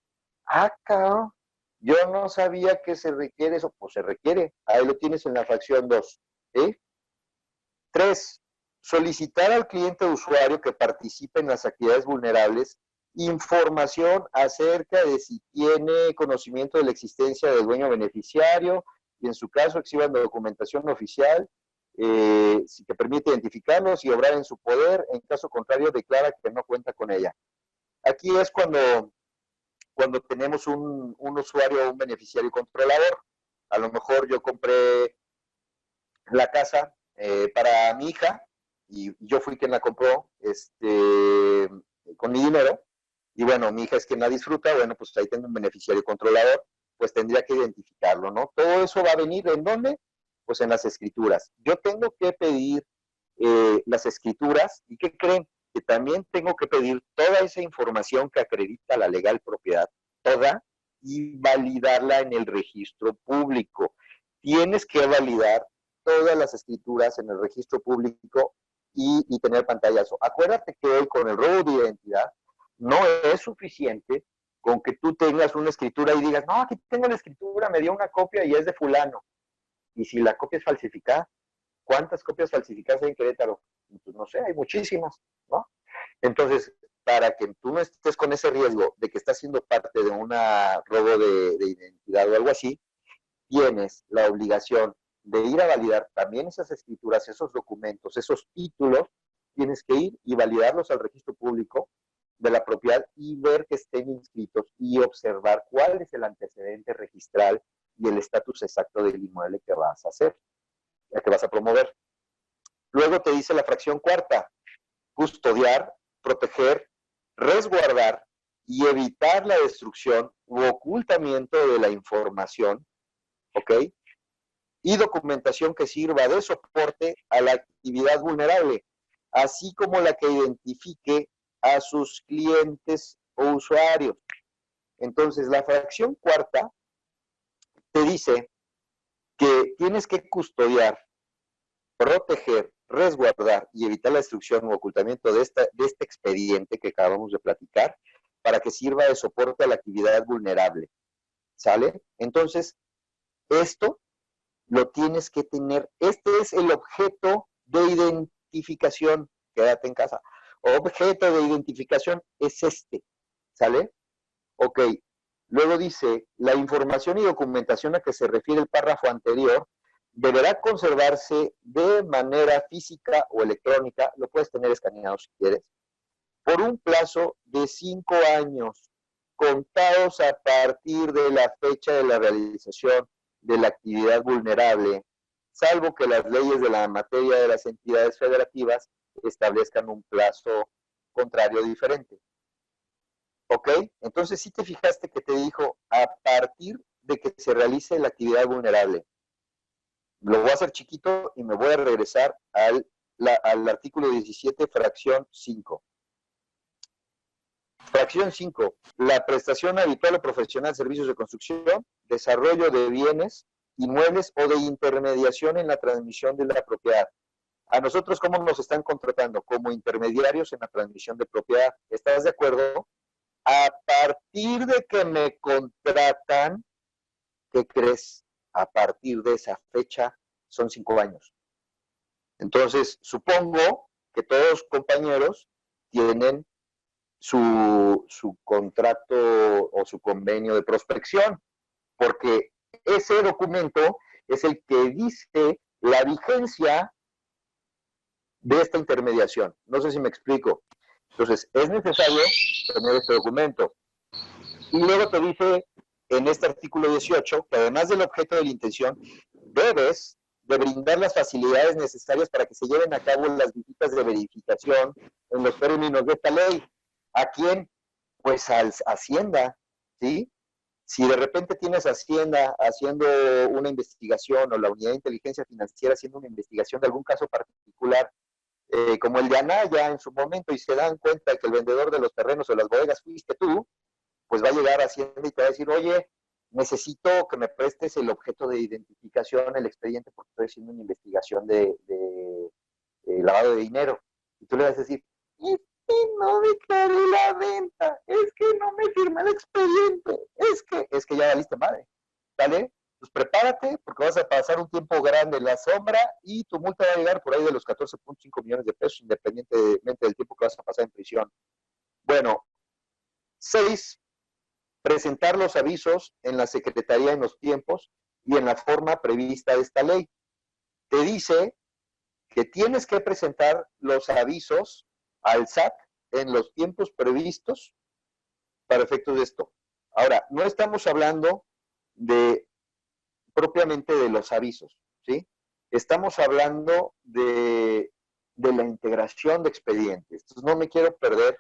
Speaker 1: Ah, cabrón. Yo no sabía que se requiere eso, pues se requiere. Ahí lo tienes en la fracción 2. ¿Eh? 3. Solicitar al cliente o usuario que participe en las actividades vulnerables información acerca de si tiene conocimiento de la existencia del dueño beneficiario y en su caso exhiban documentación oficial si te permite identificarlos y obrar en su poder. En caso contrario, declara que no cuenta con ella. Aquí es cuando tenemos un usuario, un beneficiario controlador. A lo mejor yo compré la casa para mi hija y yo fui quien la compró con mi dinero, y bueno, mi hija es quien la disfruta, bueno, pues ahí tengo un beneficiario controlador, pues tendría que identificarlo, ¿no? Todo eso va a venir, ¿en dónde? Pues en las escrituras. Yo tengo que pedir las escrituras, ¿y qué creen? Que también tengo que pedir toda esa información que acredita la legal propiedad, toda, y validarla en el registro público. Tienes que validar todas las escrituras en el registro público y tener pantallazo. Acuérdate que hoy con el robo de identidad no es suficiente con que tú tengas una escritura y digas, no, aquí tengo la escritura, me dio una copia y es de fulano. Y si la copia es falsificada, ¿cuántas copias falsificadas hay en Querétaro? Pues no sé, hay muchísimas, ¿no? Entonces, para que tú no estés con ese riesgo de que estás siendo parte de un robo de identidad o algo así, tienes la obligación de ir a validar también esas escrituras, esos documentos, esos títulos, tienes que ir y validarlos al registro público de la propiedad y ver que estén inscritos y observar cuál es el antecedente registral y el estatus exacto del inmueble que vas a hacer, que vas a promover. Luego te dice la fracción cuarta, custodiar, proteger, resguardar y evitar la destrucción u ocultamiento de la información, ¿ok? Y documentación que sirva de soporte a la actividad vulnerable, así como la que identifique a sus clientes o usuarios. Entonces, la fracción cuarta te dice que tienes que custodiar, proteger, resguardar y evitar la destrucción u ocultamiento de este expediente que acabamos de platicar para que sirva de soporte a la actividad vulnerable. ¿Sale? Entonces, esto lo tienes que tener. Este es el objeto de identificación. Quédate en casa. Objeto de identificación es este. ¿Sale? Ok. Luego dice, la información y documentación a que se refiere el párrafo anterior deberá conservarse de manera física o electrónica, lo puedes tener escaneado si quieres, por un plazo de 5 años, contados a partir de la fecha de la realización de la actividad vulnerable, salvo que las leyes de la materia de las entidades federativas establezcan un plazo contrario diferente. ¿Ok? Entonces sí te fijaste que te dijo a partir de que se realice la actividad vulnerable. Lo voy a hacer chiquito y me voy a regresar al artículo 17, fracción 5. Fracción 5. La prestación habitual o profesional de servicios de construcción, desarrollo de bienes, inmuebles o de intermediación en la transmisión de la propiedad. A nosotros, ¿cómo nos están contratando? Como intermediarios en la transmisión de propiedad. ¿Estás de acuerdo? A partir de que me contratan, ¿qué crees? A partir de esa fecha son 5 años. Entonces, supongo que todos los compañeros tienen su contrato o su convenio de prospección, porque ese documento es el que dice la vigencia de esta intermediación. No sé si me explico. Entonces, es necesario tener este documento. Y luego te dice en este artículo 18 que además del objeto de la intención, debes de brindar las facilidades necesarias para que se lleven a cabo las visitas de verificación en los términos de esta ley. ¿A quién? Pues a Hacienda, ¿sí? Si de repente tienes Hacienda haciendo una investigación o la Unidad de Inteligencia Financiera haciendo una investigación de algún caso particular, como el de Anaya en su momento, y se dan cuenta que el vendedor de los terrenos o las bodegas fuiste tú, pues va a llegar a Hacienda y te va a decir, oye, necesito que me prestes el objeto de identificación, el expediente, porque estoy haciendo una investigación de lavado de dinero. Y tú le vas a decir, es que no declaré la venta, es que no me firma el expediente, es que ya valiste madre, ¿vale? Pues prepárate, porque vas a pasar un tiempo grande en la sombra y tu multa va a llegar por ahí de los 14.5 millones de pesos, independientemente del tiempo que vas a pasar en prisión. Bueno, 6, presentar los avisos en la Secretaría en los tiempos y en la forma prevista de esta ley. Te dice que tienes que presentar los avisos al SAT en los tiempos previstos para efectos de esto. Ahora, no estamos hablando de propiamente de los avisos, ¿sí? Estamos hablando de de la integración de expedientes. Entonces no me quiero perder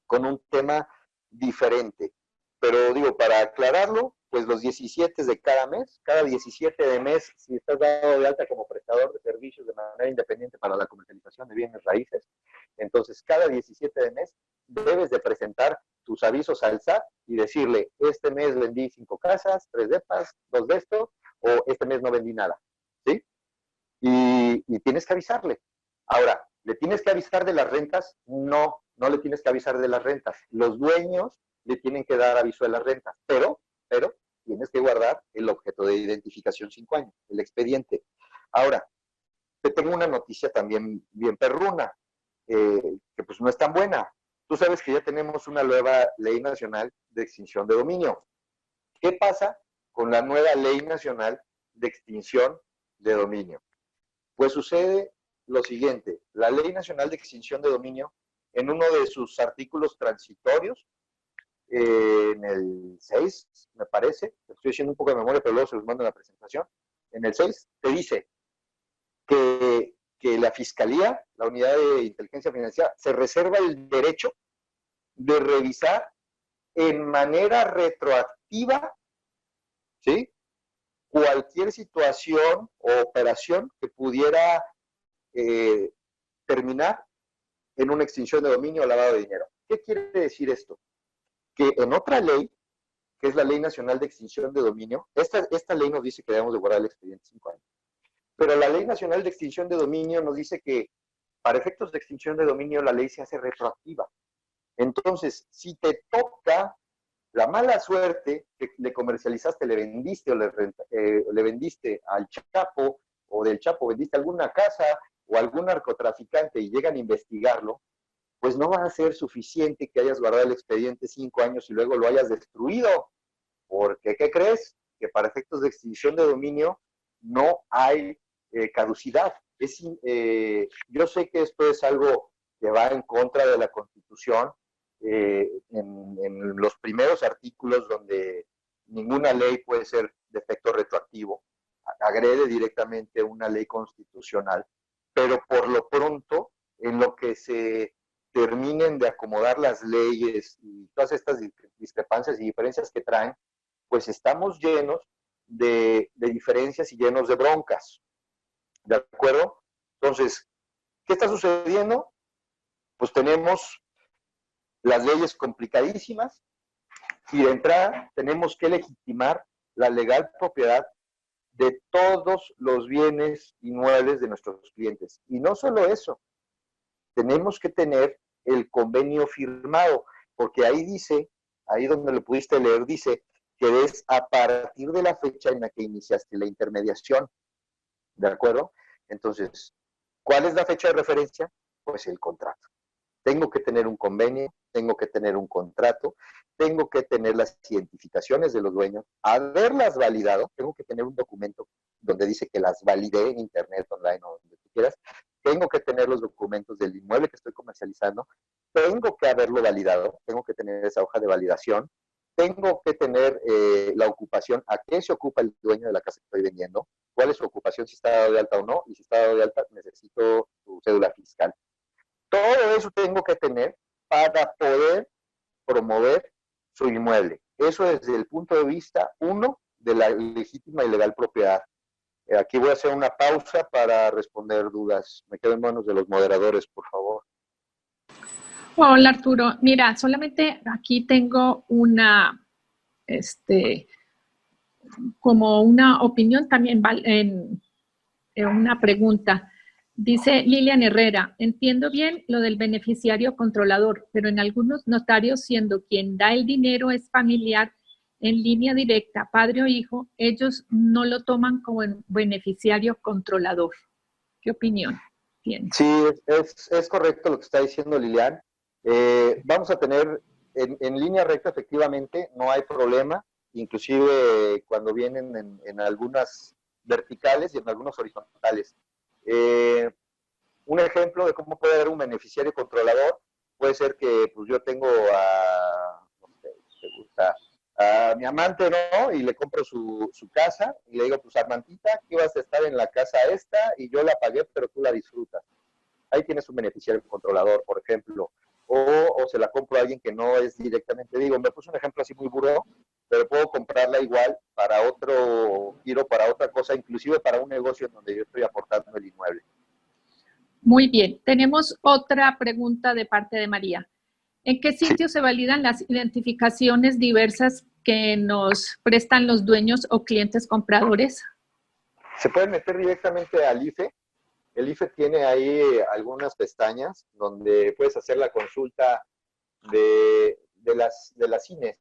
Speaker 1: con un tema diferente. Pero digo, para aclararlo, pues los 17 de cada 17 de mes, si estás dado de alta como prestador de servicios de manera independiente para la comercialización de bienes raíces, entonces cada 17 de mes debes de presentar tus avisos al SAT y decirle, este mes vendí 5 casas, 3 depas, 2 de esto, o este mes no vendí nada, ¿sí? Y tienes que avisarle. Ahora, ¿le tienes que avisar de las rentas? No, no le tienes que avisar de las rentas. Los dueños le tienen que dar aviso de las rentas, pero tienes que guardar el objeto de identificación 5 años, el expediente. Ahora, te tengo una noticia también bien perruna, que pues no es tan buena. Tú sabes que ya tenemos una nueva ley nacional de extinción de dominio. ¿Qué pasa con la nueva ley nacional de extinción de dominio? Pues sucede lo siguiente, la Ley Nacional de Extinción de Dominio, en uno de sus artículos transitorios, en el 6, me parece, estoy haciendo un poco de memoria, pero luego se los mando en la presentación, en el 6 te dice que la Fiscalía, la Unidad de Inteligencia Financiera, se reserva el derecho de revisar en manera retroactiva, ¿sí?, cualquier situación o operación que pudiera terminar en una extinción de dominio o lavado de dinero. ¿Qué quiere decir esto? Que en otra ley, que es la Ley Nacional de Extinción de Dominio, esta ley nos dice que debemos de guardar el expediente 5 años, pero la Ley Nacional de Extinción de Dominio nos dice que para efectos de extinción de dominio la ley se hace retroactiva. Entonces, si te toca la mala suerte que le comercializaste, le vendiste o le vendiste al Chapo, o del Chapo vendiste alguna casa o algún narcotraficante y llegan a investigarlo, pues no va a ser suficiente que hayas guardado el expediente 5 años y luego lo hayas destruido. Porque, ¿qué crees? Que para efectos de extinción de dominio no hay caducidad. Yo sé que esto es algo que va en contra de la Constitución, en los primeros artículos donde ninguna ley puede ser de efecto retroactivo, agrede directamente una ley constitucional, pero por lo pronto, en lo que se terminen de acomodar las leyes y todas estas discrepancias y diferencias que traen, pues estamos llenos de diferencias y llenos de broncas, ¿de acuerdo? Entonces, ¿qué está sucediendo? Pues tenemos las leyes complicadísimas y de entrada tenemos que legitimar la legal propiedad de todos los bienes inmuebles de nuestros clientes. Y no solo eso, tenemos que tener el convenio firmado, porque ahí dice, ahí donde lo pudiste leer, dice que es a partir de la fecha en la que iniciaste la intermediación, ¿de acuerdo? Entonces, ¿cuál es la fecha de referencia? Pues el contrato. Tengo que tener un convenio, tengo que tener un contrato, tengo que tener las identificaciones de los dueños, haberlas validado, tengo que tener un documento donde dice que las validé en internet, online o donde tú quieras, tengo que tener los documentos del inmueble que estoy comercializando, tengo que haberlo validado, tengo que tener esa hoja de validación, tengo que tener la ocupación, a qué se ocupa el dueño de la casa que estoy vendiendo, cuál es su ocupación, si está dado de alta o no, y si está dado de alta necesito su cédula fiscal. Todo eso tengo que tener para poder promover su inmueble. Eso desde el punto de vista, uno, de la legítima y legal propiedad. Aquí voy a hacer una pausa para responder dudas. Me quedo en manos de los moderadores, por favor.
Speaker 2: Hola Arturo, mira, solamente aquí tengo como una opinión también en una pregunta. Dice Lilian Herrera, entiendo bien lo del beneficiario controlador, pero en algunos notarios, siendo quien da el dinero es familiar en línea directa, padre o hijo, ellos no lo toman como beneficiario controlador. ¿Qué opinión tienes?
Speaker 1: Sí, es correcto lo que está diciendo Lilian. Vamos a tener en línea recta, efectivamente, no hay problema, inclusive cuando vienen en algunas verticales y en algunos horizontales. Un ejemplo de cómo puede haber un beneficiario controlador puede ser que pues, yo tengo no sé, te gusta, a mi amante, ¿no? Y le compro su casa y le digo, pues Armantita, aquí vas a estar en la casa esta y yo la pagué, pero tú la disfrutas. ahí tienes un beneficiario controlador, por ejemplo, o se la compro a alguien que no es directamente, digo, me puse un ejemplo así muy burdo, pero puedo comprarla igual para otro giro, para otra cosa, inclusive para un negocio en donde yo estoy aportando el inmueble.
Speaker 2: Muy bien. Tenemos otra pregunta de parte de María. ¿En qué sitio
Speaker 1: Sí.
Speaker 2: se validan las identificaciones diversas que nos prestan los dueños o clientes compradores?
Speaker 1: Se pueden meter directamente al IFE. El IFE tiene ahí algunas pestañas donde puedes hacer la consulta de las INES.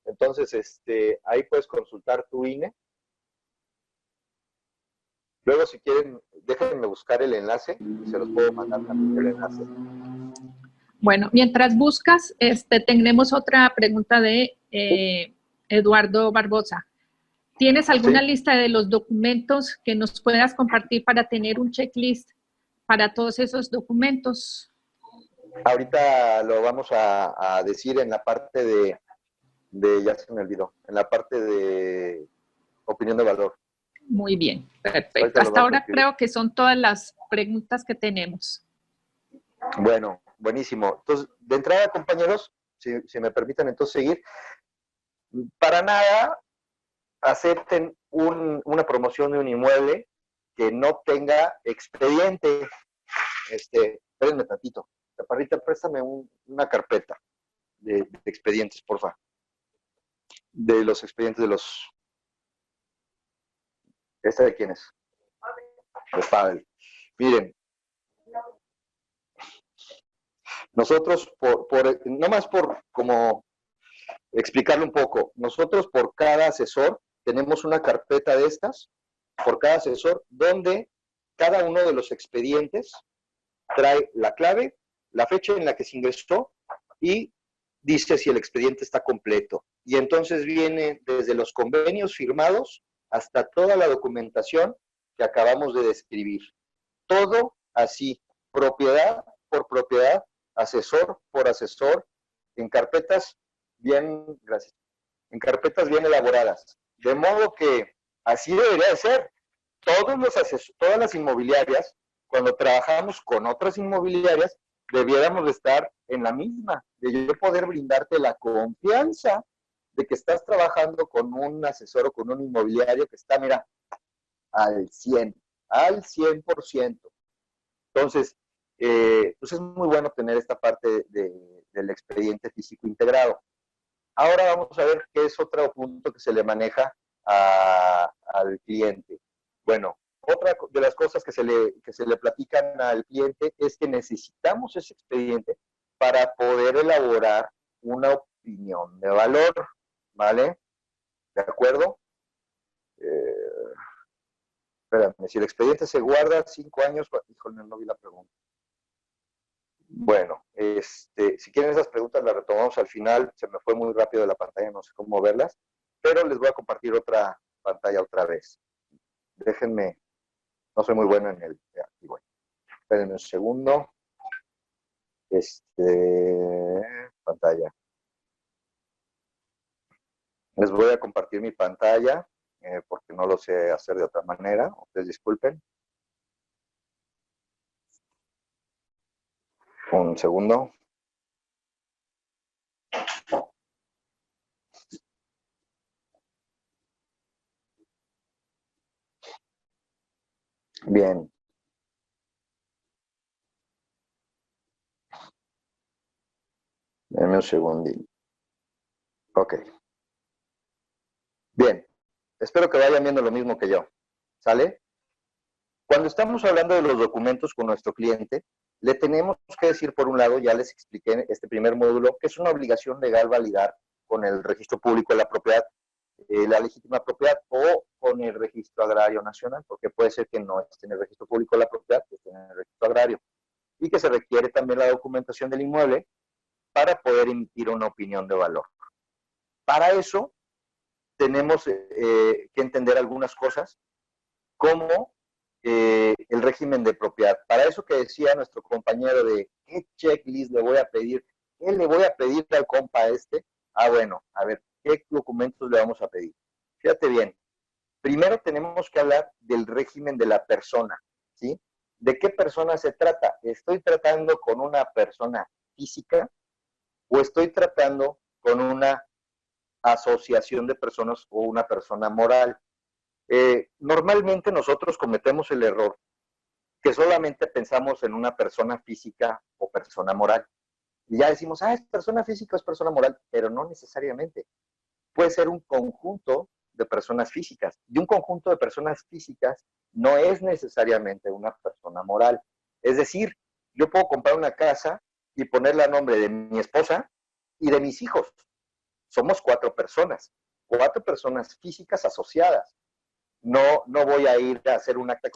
Speaker 1: Entonces, ahí puedes consultar tu INE. Luego, si quieren, déjenme buscar el enlace y se los puedo mandar también el enlace.
Speaker 2: Bueno, mientras buscas, tenemos otra pregunta de Eduardo Barbosa. ¿Tienes alguna
Speaker 1: ¿Sí?
Speaker 2: lista de los documentos que nos puedas compartir para tener un checklist para todos esos documentos?
Speaker 1: Ahorita lo vamos a decir en la parte ya se me olvidó, en la parte de opinión de valor.
Speaker 2: Muy bien, perfecto.
Speaker 1: Ahorita lo
Speaker 2: Hasta
Speaker 1: vamos a
Speaker 2: ahora
Speaker 1: escribir.
Speaker 2: creo que son todas las preguntas que tenemos.
Speaker 1: Bueno, buenísimo. Entonces, de entrada, compañeros, si me permiten entonces seguir, para nada acepten una promoción de un inmueble que no tenga expediente. Espérenme tantito. Chaparrita, préstame una carpeta de expedientes, porfa. De los expedientes de los... ¿Esta de quién es? De Pavel. Miren, nosotros, nomás por como explicarlo un poco, nosotros por cada asesor tenemos una carpeta de estas, por cada asesor, donde cada uno de los expedientes trae la clave, la fecha en la que se ingresó y dice si el expediente está completo. Y entonces viene desde los convenios firmados hasta toda la documentación que acabamos de describir. Todo así, propiedad por propiedad, asesor por asesor, en carpetas bien, gracias, en carpetas bien elaboradas. De modo que así debería de ser. Todas las inmobiliarias, cuando trabajamos con otras inmobiliarias, debiéramos de estar en la misma, de yo poder brindarte la confianza de que estás trabajando con un asesor o con un inmobiliario que está, mira, al 100, al 100%. Entonces, pues es muy bueno tener esta parte del expediente físico integrado. Ahora vamos a ver qué es otro punto que se le maneja al cliente. Bueno, otra de las cosas que se le platican al cliente es que necesitamos ese expediente para poder elaborar una opinión de valor, ¿vale? ¿De acuerdo? Espérame, si el expediente se guarda 5 años, híjole, no vi la pregunta. Bueno, si quieren esas preguntas las retomamos al final, se me fue muy rápido la pantalla, no sé cómo verlas, pero les voy a compartir otra pantalla otra vez. Déjenme, no soy muy bueno en el... Aquí voy. Espérenme un segundo. Pantalla. Les voy a compartir mi pantalla, porque no lo sé hacer de otra manera. Ustedes disculpen. Un segundo. Bien. Denme un segundín. Ok. Bien. Espero que vayan viendo lo mismo que yo. ¿Sale? Cuando estamos hablando de los documentos con nuestro cliente, le tenemos que decir, por un lado, ya les expliqué en este primer módulo, que es una obligación legal validar con el registro público de la propiedad, la legítima propiedad, o con el registro agrario nacional, porque puede ser que no esté en el registro público de la propiedad, que esté en el registro agrario, y que se requiere también la documentación del inmueble para poder emitir una opinión de valor. Para eso tenemos que entender algunas cosas, como el régimen de propiedad. Para eso que decía nuestro compañero de qué checklist le voy a pedir, qué le voy a pedir al compa este. Bueno, a ver, ¿qué documentos le vamos a pedir? Fíjate bien, primero tenemos que hablar del régimen de la persona, ¿sí? ¿De qué persona se trata? ¿Estoy tratando con una persona física o estoy tratando con una asociación de personas o una persona moral? Normalmente nosotros cometemos el error que solamente pensamos en una persona física o persona moral. Y ya decimos, es persona física o es persona moral, pero no necesariamente. Puede ser un conjunto de personas físicas. Y un conjunto de personas físicas no es necesariamente una persona moral. Es decir, yo puedo comprar una casa y ponerle a nombre de mi esposa y de mis hijos. Somos cuatro personas físicas asociadas. No voy a ir a hacer un acta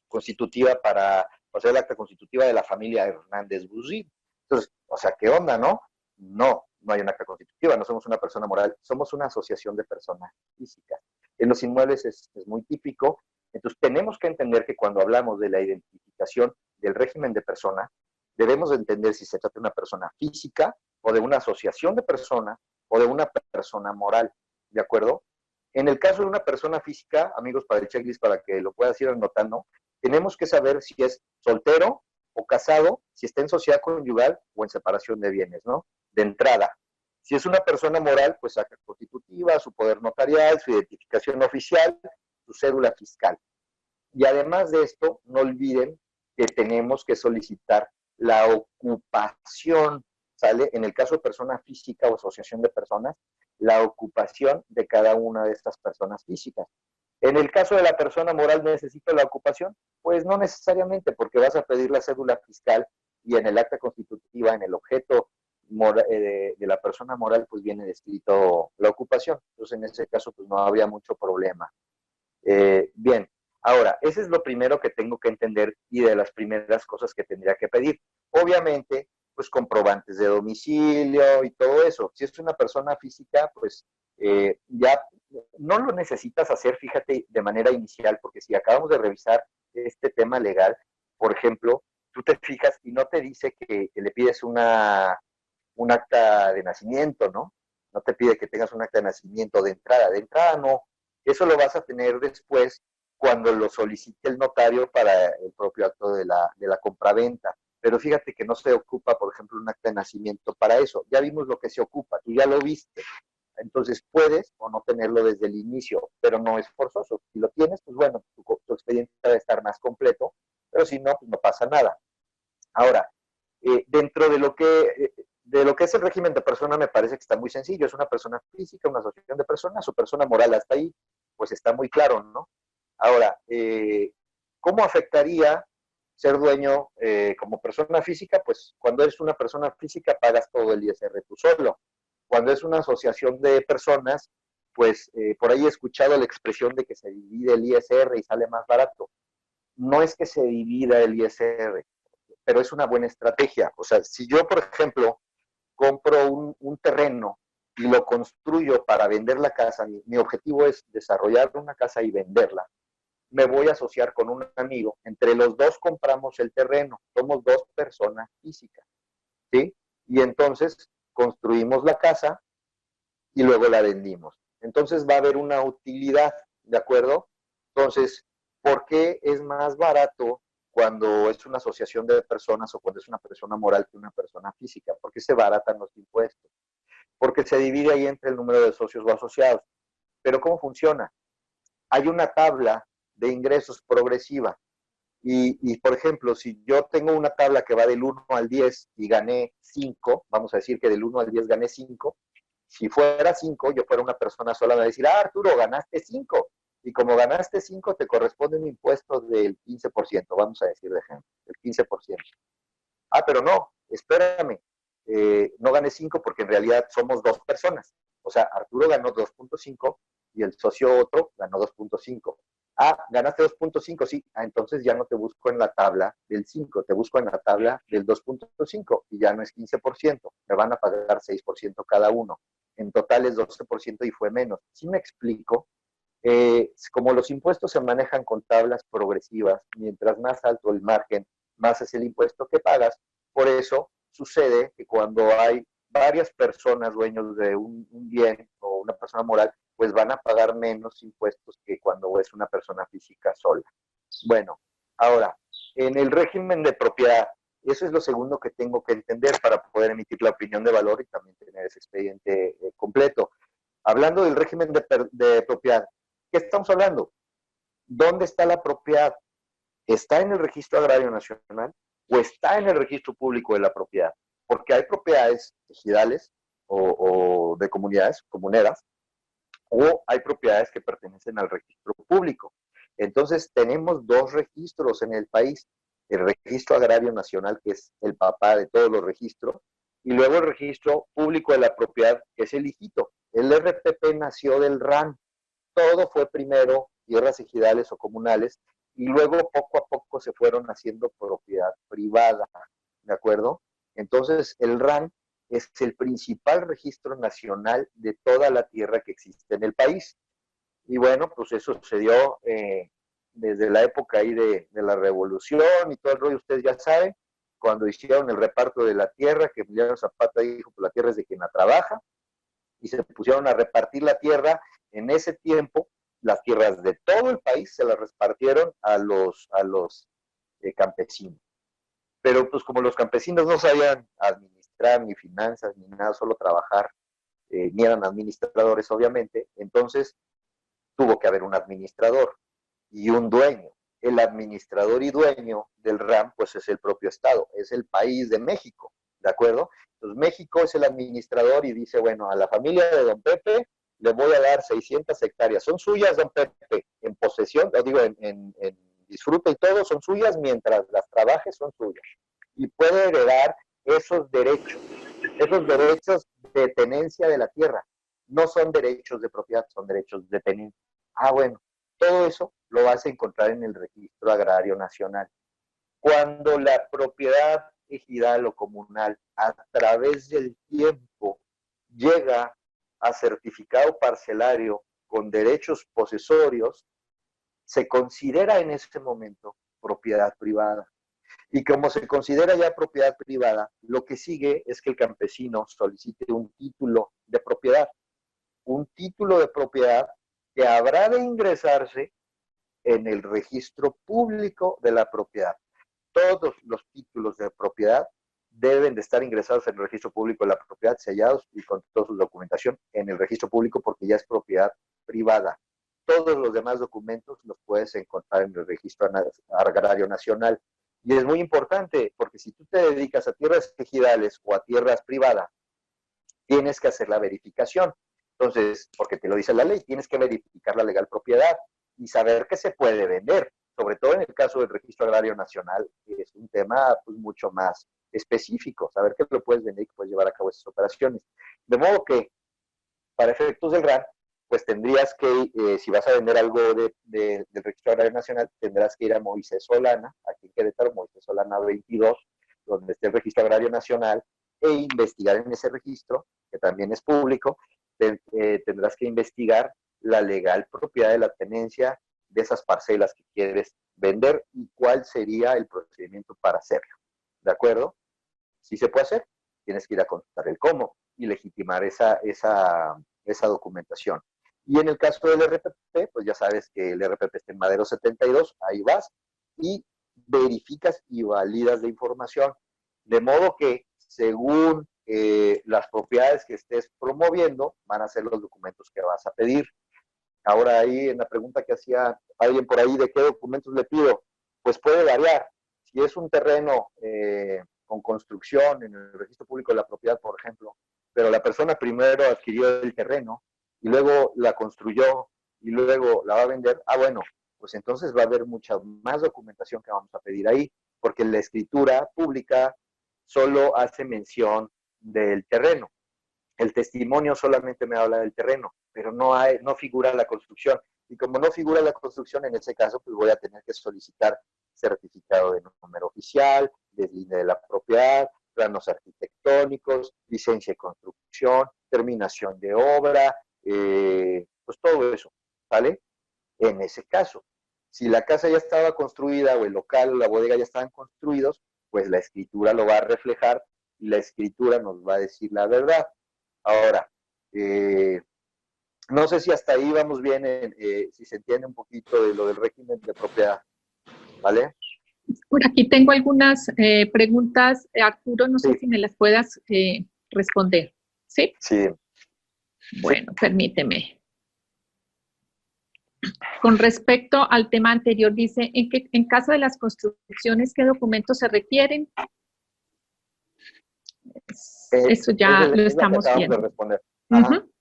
Speaker 1: constitutiva para hacer el acta constitutiva de la familia Hernández Busil. Entonces, o sea, ¿qué onda, no? No hay un acta constitutiva, no somos una persona moral, somos una asociación de personas físicas. En los inmuebles es muy típico. Entonces, tenemos que entender que cuando hablamos de la identificación del régimen de persona, debemos de entender si se trata de una persona física o de una asociación de personas o de una persona moral, ¿de acuerdo? En el caso de una persona física, amigos, para el checklist, para que lo puedas ir anotando, tenemos que saber si es soltero o casado, si está en sociedad conyugal o en separación de bienes, ¿no? De entrada. Si es una persona moral, pues acta constitutiva, su poder notarial, su identificación oficial, su cédula fiscal. Y además de esto, no olviden que tenemos que solicitar la ocupación, ¿sale? En el caso de persona física o asociación de personas, la ocupación de cada una de estas personas físicas. En el caso de la persona moral, ¿necesito la ocupación? Pues no necesariamente, porque vas a pedir la cédula fiscal y en el acta constitutiva, en el objeto de la persona moral, pues viene descrito la ocupación. Entonces, en ese caso, pues no habría mucho problema. Bien, ahora, ese es lo primero que tengo que entender y de las primeras cosas que tendría que pedir. Obviamente, pues comprobantes de domicilio y todo eso. Si es una persona física, pues ya no lo necesitas hacer, fíjate, de manera inicial, porque si acabamos de revisar este tema legal, por ejemplo, tú te fijas y no te dice que le pides un acta de nacimiento, ¿no? No te pide que tengas un acta de nacimiento de entrada no. Eso lo vas a tener después cuando lo solicite el notario para el propio acto de la compraventa. Pero fíjate que no se ocupa, por ejemplo, un acta de nacimiento para eso. Ya vimos lo que se ocupa, tú ya lo viste. Entonces puedes o no tenerlo desde el inicio, pero no es forzoso. Si lo tienes, pues bueno, tu expediente debe estar más completo, pero si no, pues no pasa nada. Ahora, dentro de lo que es el régimen de persona, me parece que está muy sencillo. Es una persona física, una asociación de personas, o persona moral. Hasta ahí, pues está muy claro, ¿no? Ahora, ¿cómo afectaría ser dueño como persona física? Pues cuando eres una persona física pagas todo el ISR tú solo. Cuando es una asociación de personas, pues por ahí he escuchado la expresión de que se divide el ISR y sale más barato. No es que se divida el ISR, pero es una buena estrategia. O sea, si yo, por ejemplo, compro un terreno y lo construyo para vender la casa, mi objetivo es desarrollar una casa y venderla, me voy a asociar con un amigo, entre los dos compramos el terreno, somos dos personas físicas, ¿sí? Y entonces construimos la casa y luego la vendimos. Entonces va a haber una utilidad, ¿de acuerdo? Entonces, ¿por qué es más barato cuando es una asociación de personas o cuando es una persona moral que una persona física? ¿Por qué se baratan los impuestos? Porque se divide ahí entre el número de socios o asociados. Pero ¿cómo funciona? Hay una tabla de ingresos progresiva. Por ejemplo, si yo tengo una tabla que va del 1 al 10 y gané 5, vamos a decir que del 1 al 10 gané 5, si fuera 5, yo fuera una persona sola, me va a decir, Arturo, ganaste 5. Y como ganaste 5, te corresponde un impuesto del 15%, vamos a decir de ejemplo, el 15%. Pero no, espérame, no gané 5 porque en realidad somos dos personas. O sea, Arturo ganó 2.5 y el socio otro ganó 2.5. Ganaste 2.5, sí. Entonces ya no te busco en la tabla del 5, te busco en la tabla del 2.5 y ya no es 15%, me van a pagar 6% cada uno. En total es 12% y fue menos. ¿Sí me explico? Como los impuestos se manejan con tablas progresivas, mientras más alto el margen, más es el impuesto que pagas. Por eso sucede que cuando hay varias personas dueños de un bien o una persona moral, pues van a pagar menos impuestos que cuando es una persona física sola. Bueno, Ahora, en el régimen de propiedad, eso es lo segundo que tengo que entender para poder emitir la opinión de valor y también tener ese expediente completo. Hablando del régimen de propiedad, ¿qué estamos hablando? ¿Dónde está la propiedad? ¿Está en el Registro Agrario Nacional o está en el Registro Público de la Propiedad? Porque hay propiedades ejidales o de comunidades, comuneras, o hay propiedades que pertenecen al registro público. Entonces, tenemos dos registros en el país, el Registro Agrario Nacional, que es el papá de todos los registros, y luego el Registro Público de la Propiedad, que es el hijito. El RPP nació del RAN, todo fue primero tierras ejidales o comunales, y luego poco a poco se fueron haciendo propiedad privada, ¿de acuerdo? Entonces, el RAN es el principal registro nacional de toda la tierra que existe en el país. Y bueno, pues eso sucedió desde la época ahí de la revolución y todo el rollo, ustedes ya saben, cuando hicieron el reparto de la tierra, que Emiliano Zapata dijo, pues la tierra es de quien la trabaja, y se pusieron a repartir la tierra. En ese tiempo, las tierras de todo el país se las repartieron a los campesinos. Pero pues como los campesinos no sabían administrar ni finanzas ni nada, solo trabajar, ni eran administradores obviamente, entonces tuvo que haber un administrador y un dueño. El administrador y dueño del RAM pues es el propio Estado, es el país de México, ¿de acuerdo? Entonces México es el administrador y dice, bueno, a la familia de don Pepe le voy a dar 600 hectáreas, son suyas, don Pepe, en posesión, lo digo, en disfrute y todo, son suyas, mientras las trabaje son suyas. Y puede heredar esos derechos de tenencia de la tierra. No son derechos de propiedad, son derechos de tenencia. Ah, bueno, todo eso lo vas a encontrar en el Registro Agrario Nacional. Cuando la propiedad ejidal o comunal a través del tiempo llega a certificado parcelario con derechos posesorios, se considera en ese momento propiedad privada. Y como se considera ya propiedad privada, lo que sigue es que el campesino solicite un título de propiedad. Un título de propiedad que habrá de ingresarse en el registro público de la propiedad. Todos los títulos de propiedad deben de estar ingresados en el registro público de la propiedad, sellados y con toda su documentación en el registro público porque ya es propiedad privada. Todos los demás documentos los puedes encontrar en el registro agrario nacional. Y es muy importante porque si tú te dedicas a tierras ejidales o a tierras privadas, tienes que hacer la verificación. Entonces, porque te lo dice la ley, tienes que verificar la legal propiedad y saber qué se puede vender. Sobre todo en el caso del Registro Agrario Nacional, es un tema pues, mucho más específico, saber qué lo puedes vender y que puedes llevar a cabo esas operaciones. De modo que, para efectos del RAN, pues tendrías que, si vas a vender algo del Registro Agrario Nacional, tendrás que ir a Moisés Solana, aquí en Querétaro, Moisés Solana 22, donde esté el Registro Agrario Nacional, e investigar en ese registro, que también es público, tendrás que investigar la legal propiedad de la tenencia de esas parcelas que quieres vender y cuál sería el procedimiento para hacerlo. ¿De acuerdo? Si se puede hacer, tienes que ir a consultar el cómo y legitimar esa documentación. Y en el caso del RPP, pues ya sabes que el RPP está en Madero 72, ahí vas y verificas y validas la información. De modo que, según las propiedades que estés promoviendo, van a ser los documentos que vas a pedir. Ahora ahí en la pregunta que hacía alguien por ahí de qué documentos le pido, pues puede variar. Si es un terreno con construcción en el registro público de la propiedad, por ejemplo, pero la persona primero adquirió el terreno y luego la construyó y luego la va a vender, bueno, pues entonces va a haber mucha más documentación que vamos a pedir ahí, porque la escritura pública solo hace mención del terreno. El testimonio solamente me habla del terreno, pero no figura la construcción. Y como no figura la construcción, en ese caso, pues voy a tener que solicitar certificado de número oficial, deslinde de la propiedad, planos arquitectónicos, licencia de construcción, terminación de obra, pues todo eso, ¿vale? En ese caso, si la casa ya estaba construida o el local o la bodega ya estaban construidos, pues la escritura lo va a reflejar y la escritura nos va a decir la verdad. Ahora, no sé si hasta ahí vamos bien, si se entiende un poquito de lo del régimen de propiedad, ¿vale?
Speaker 2: Por aquí tengo algunas preguntas, Arturo, no sé
Speaker 1: Sí,
Speaker 2: si me las puedas responder. ¿Sí?
Speaker 1: sí, sí.
Speaker 2: Bueno, permíteme. Con respecto al tema anterior, dice, en caso de las construcciones, ¿qué documentos se requieren? Eso ya lo
Speaker 1: Es la que
Speaker 2: estamos
Speaker 1: acabamos de
Speaker 2: viendo.
Speaker 1: responder. Ajá.
Speaker 2: Ujú.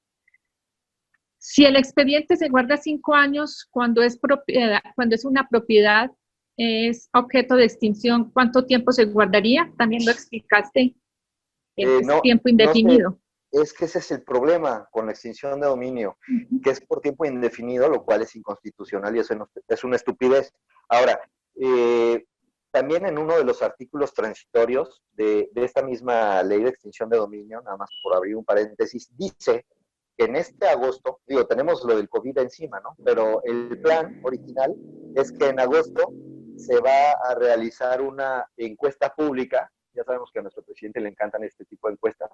Speaker 2: Si el expediente se guarda 5 años cuando es propiedad, cuando es una propiedad, es objeto de extinción, ¿cuánto tiempo se guardaría? También lo explicaste, es
Speaker 1: No,
Speaker 2: tiempo
Speaker 1: no sé,
Speaker 2: indefinido.
Speaker 1: es que ese es el problema con la extinción de dominio,
Speaker 2: Ujú.
Speaker 1: que es por tiempo indefinido, lo cual es inconstitucional y eso es una estupidez. Ahora, también en uno de los artículos transitorios de esta misma ley de extinción de dominio, nada más por abrir un paréntesis, dice que en este agosto, digo, tenemos lo del COVID encima, ¿no? Pero el plan original es que en agosto se va a realizar una encuesta pública, ya sabemos que a nuestro presidente le encantan este tipo de encuestas,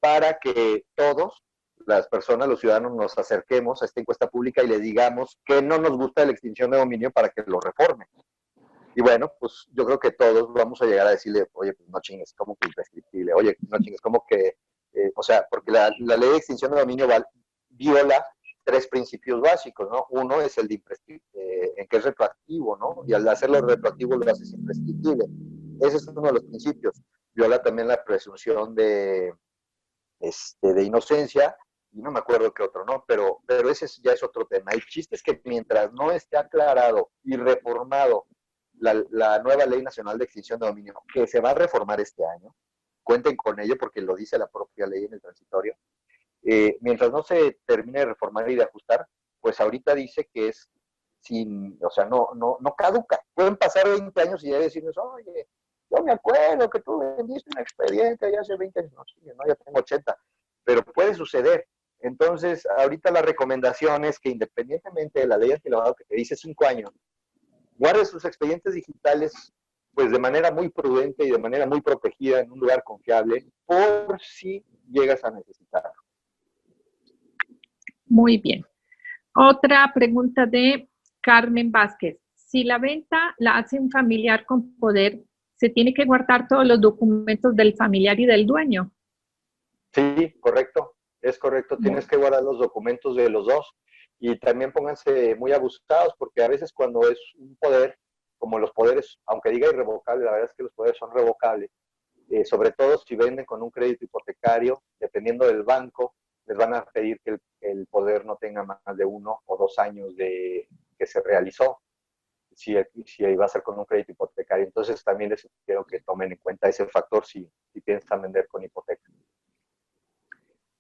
Speaker 1: para que todos, las personas, los ciudadanos, nos acerquemos a esta encuesta pública y le digamos que no nos gusta la extinción de dominio para que lo reforme. Y bueno, pues yo creo que todos vamos a llegar a decirle, oye, pues no chingues, como que imprescriptible, oye, no chingues, como que, o sea, porque la ley de extinción de dominio viola tres principios básicos, ¿no? Uno es el de en que es retroactivo, ¿no? Y al hacerlo retroactivo lo haces imprescriptible. Ese es uno de los principios. Viola también la presunción de inocencia, y no me acuerdo qué otro, ¿no? Pero ese ya es otro tema. El chiste es que mientras no esté aclarado y reformado la nueva Ley Nacional de Extinción de Dominio, que se va a reformar este año, cuenten con ello porque lo dice la propia ley en el transitorio, mientras no se termine de reformar y de ajustar, pues ahorita dice que es sin, o sea, no caduca. Pueden pasar 20 años y ya decirnos, oye, yo me acuerdo que tú vendiste un expediente ya hace 20 años, no, ya tengo 80, pero puede suceder. Entonces, ahorita la recomendación es que independientemente de la ley antilavado que te dice 5 años, guarde sus expedientes digitales pues de manera muy prudente y de manera muy protegida en un lugar confiable por si llegas a necesitarlo.
Speaker 2: Muy bien. Otra pregunta de Carmen Vázquez. Si la venta la hace un familiar con poder, ¿se tiene que guardar todos los documentos del familiar y del dueño?
Speaker 1: Sí, correcto, es correcto. Tienes que guardar los documentos de los dos y también pónganse muy abusados porque a veces cuando es un poder, como los poderes, aunque diga irrevocable, la verdad es que los poderes son revocables, sobre todo si venden con un crédito hipotecario, dependiendo del banco, les van a pedir que el poder no tenga más de 1 o 2 años de que se realizó, si va a ser con un crédito hipotecario. Entonces también les quiero que tomen en cuenta ese factor si piensan vender con hipoteca.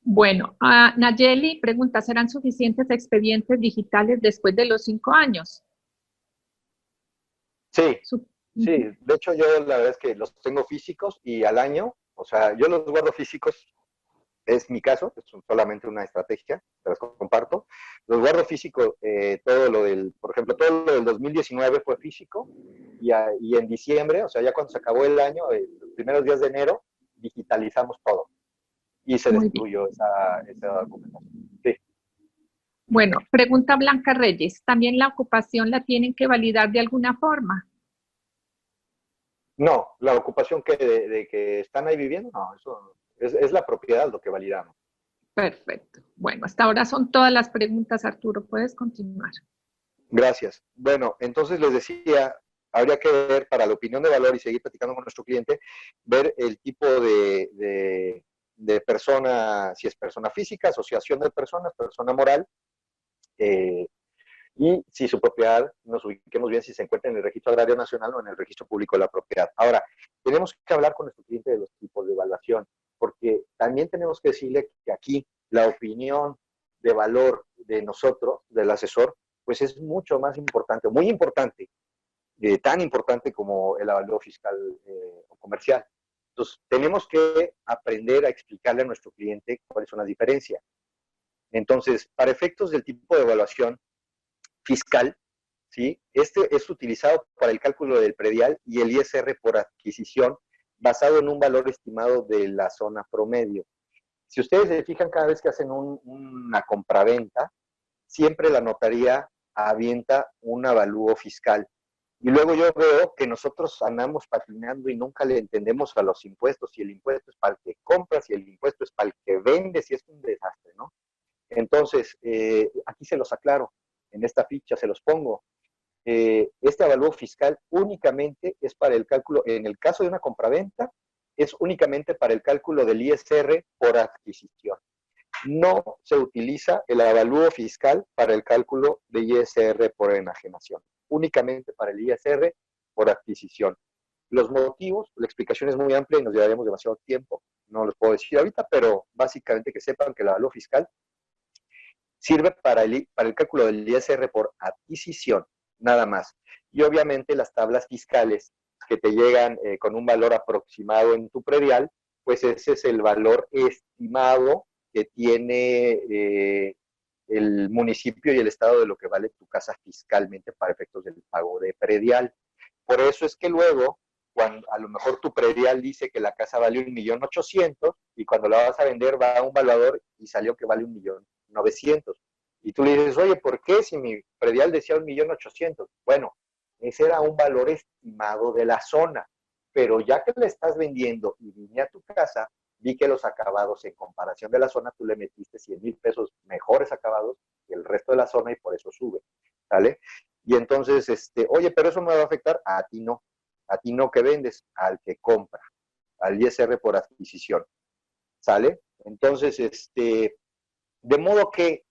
Speaker 2: Bueno, Nayeli pregunta, ¿serán suficientes expedientes digitales después de los 5 años?
Speaker 1: Sí,
Speaker 2: Su-
Speaker 1: sí,
Speaker 2: Ujú.
Speaker 1: de hecho yo la verdad es que los tengo físicos y al año, o sea, yo los guardo físicos, es mi caso, es solamente una estrategia, te las comparto. Los guardo físico, todo lo del, por ejemplo, todo lo del 2019 fue físico y en diciembre, o sea, ya cuando se acabó el año, los primeros días de enero, digitalizamos todo y se
Speaker 2: Muy bien.
Speaker 1: destruyó esa documentación. Sí.
Speaker 2: Bueno, pregunta Blanca Reyes, ¿también la ocupación la tienen que validar de alguna forma?
Speaker 1: No, la ocupación de que están ahí viviendo, no, eso es la propiedad lo que validamos.
Speaker 2: Perfecto. Bueno, hasta ahora son todas las preguntas, Arturo. Puedes continuar.
Speaker 1: Gracias. Bueno, entonces les decía, habría que ver para la opinión de valor y seguir platicando con nuestro cliente, ver el tipo de persona, si es persona física, asociación de personas, persona moral, eh, y si su propiedad, nos ubiquemos bien si se encuentra en el registro agrario nacional o en el registro público de la propiedad. Ahora, tenemos que hablar con nuestro cliente de los tipos de evaluación, porque también tenemos que decirle que aquí la opinión de valor de nosotros, del asesor, pues es mucho más importante, muy importante, tan importante como el avalúo fiscal o comercial. Entonces, tenemos que aprender a explicarle a nuestro cliente cuáles son las diferencias. Entonces, para efectos del tipo de evaluación fiscal, ¿sí? Este es utilizado para el cálculo del predial y el ISR por adquisición basado en un valor estimado de la zona promedio. Si ustedes se fijan, cada vez que hacen una compraventa, siempre la notaría avienta un avalúo fiscal. Y luego yo veo que nosotros andamos patinando y nunca le entendemos a los impuestos, si el impuesto es para el que compra, si el impuesto es para el que vende, si es un desastre, ¿no? Entonces, aquí se los aclaro, en esta ficha se los pongo. Este avalúo fiscal únicamente es para el cálculo, en el caso de una compraventa, es únicamente para el cálculo del ISR por adquisición. No se utiliza el avalúo fiscal para el cálculo de ISR por enajenación, únicamente para el ISR por adquisición. Los motivos, la explicación es muy amplia y nos llevaremos demasiado tiempo, no los puedo decir ahorita, pero básicamente que sepan que el avalúo fiscal sirve para el cálculo del ISR por adquisición, nada más. Y obviamente las tablas fiscales que te llegan con un valor aproximado en tu predial, pues ese es el valor estimado que tiene el municipio y el estado de lo que vale tu casa fiscalmente para efectos del pago de predial. Por eso es que luego, cuando a lo mejor tu predial dice que la casa vale 1.800.000 y cuando la vas a vender va a un valuador y salió que vale 1.900.000. Y tú le dices, oye, ¿por qué si mi predial decía 1.800.000? Bueno, ese era un valor estimado de la zona, pero ya que le estás vendiendo y vine a tu casa, vi que los acabados en comparación de la zona, tú le metiste 100,000 pesos mejores acabados que el resto de la zona y por eso sube, ¿sale? Y entonces, oye, pero eso me va a afectar, a ti no que vendes, al que compra, al ISR por adquisición, ¿sale? Entonces, de modo que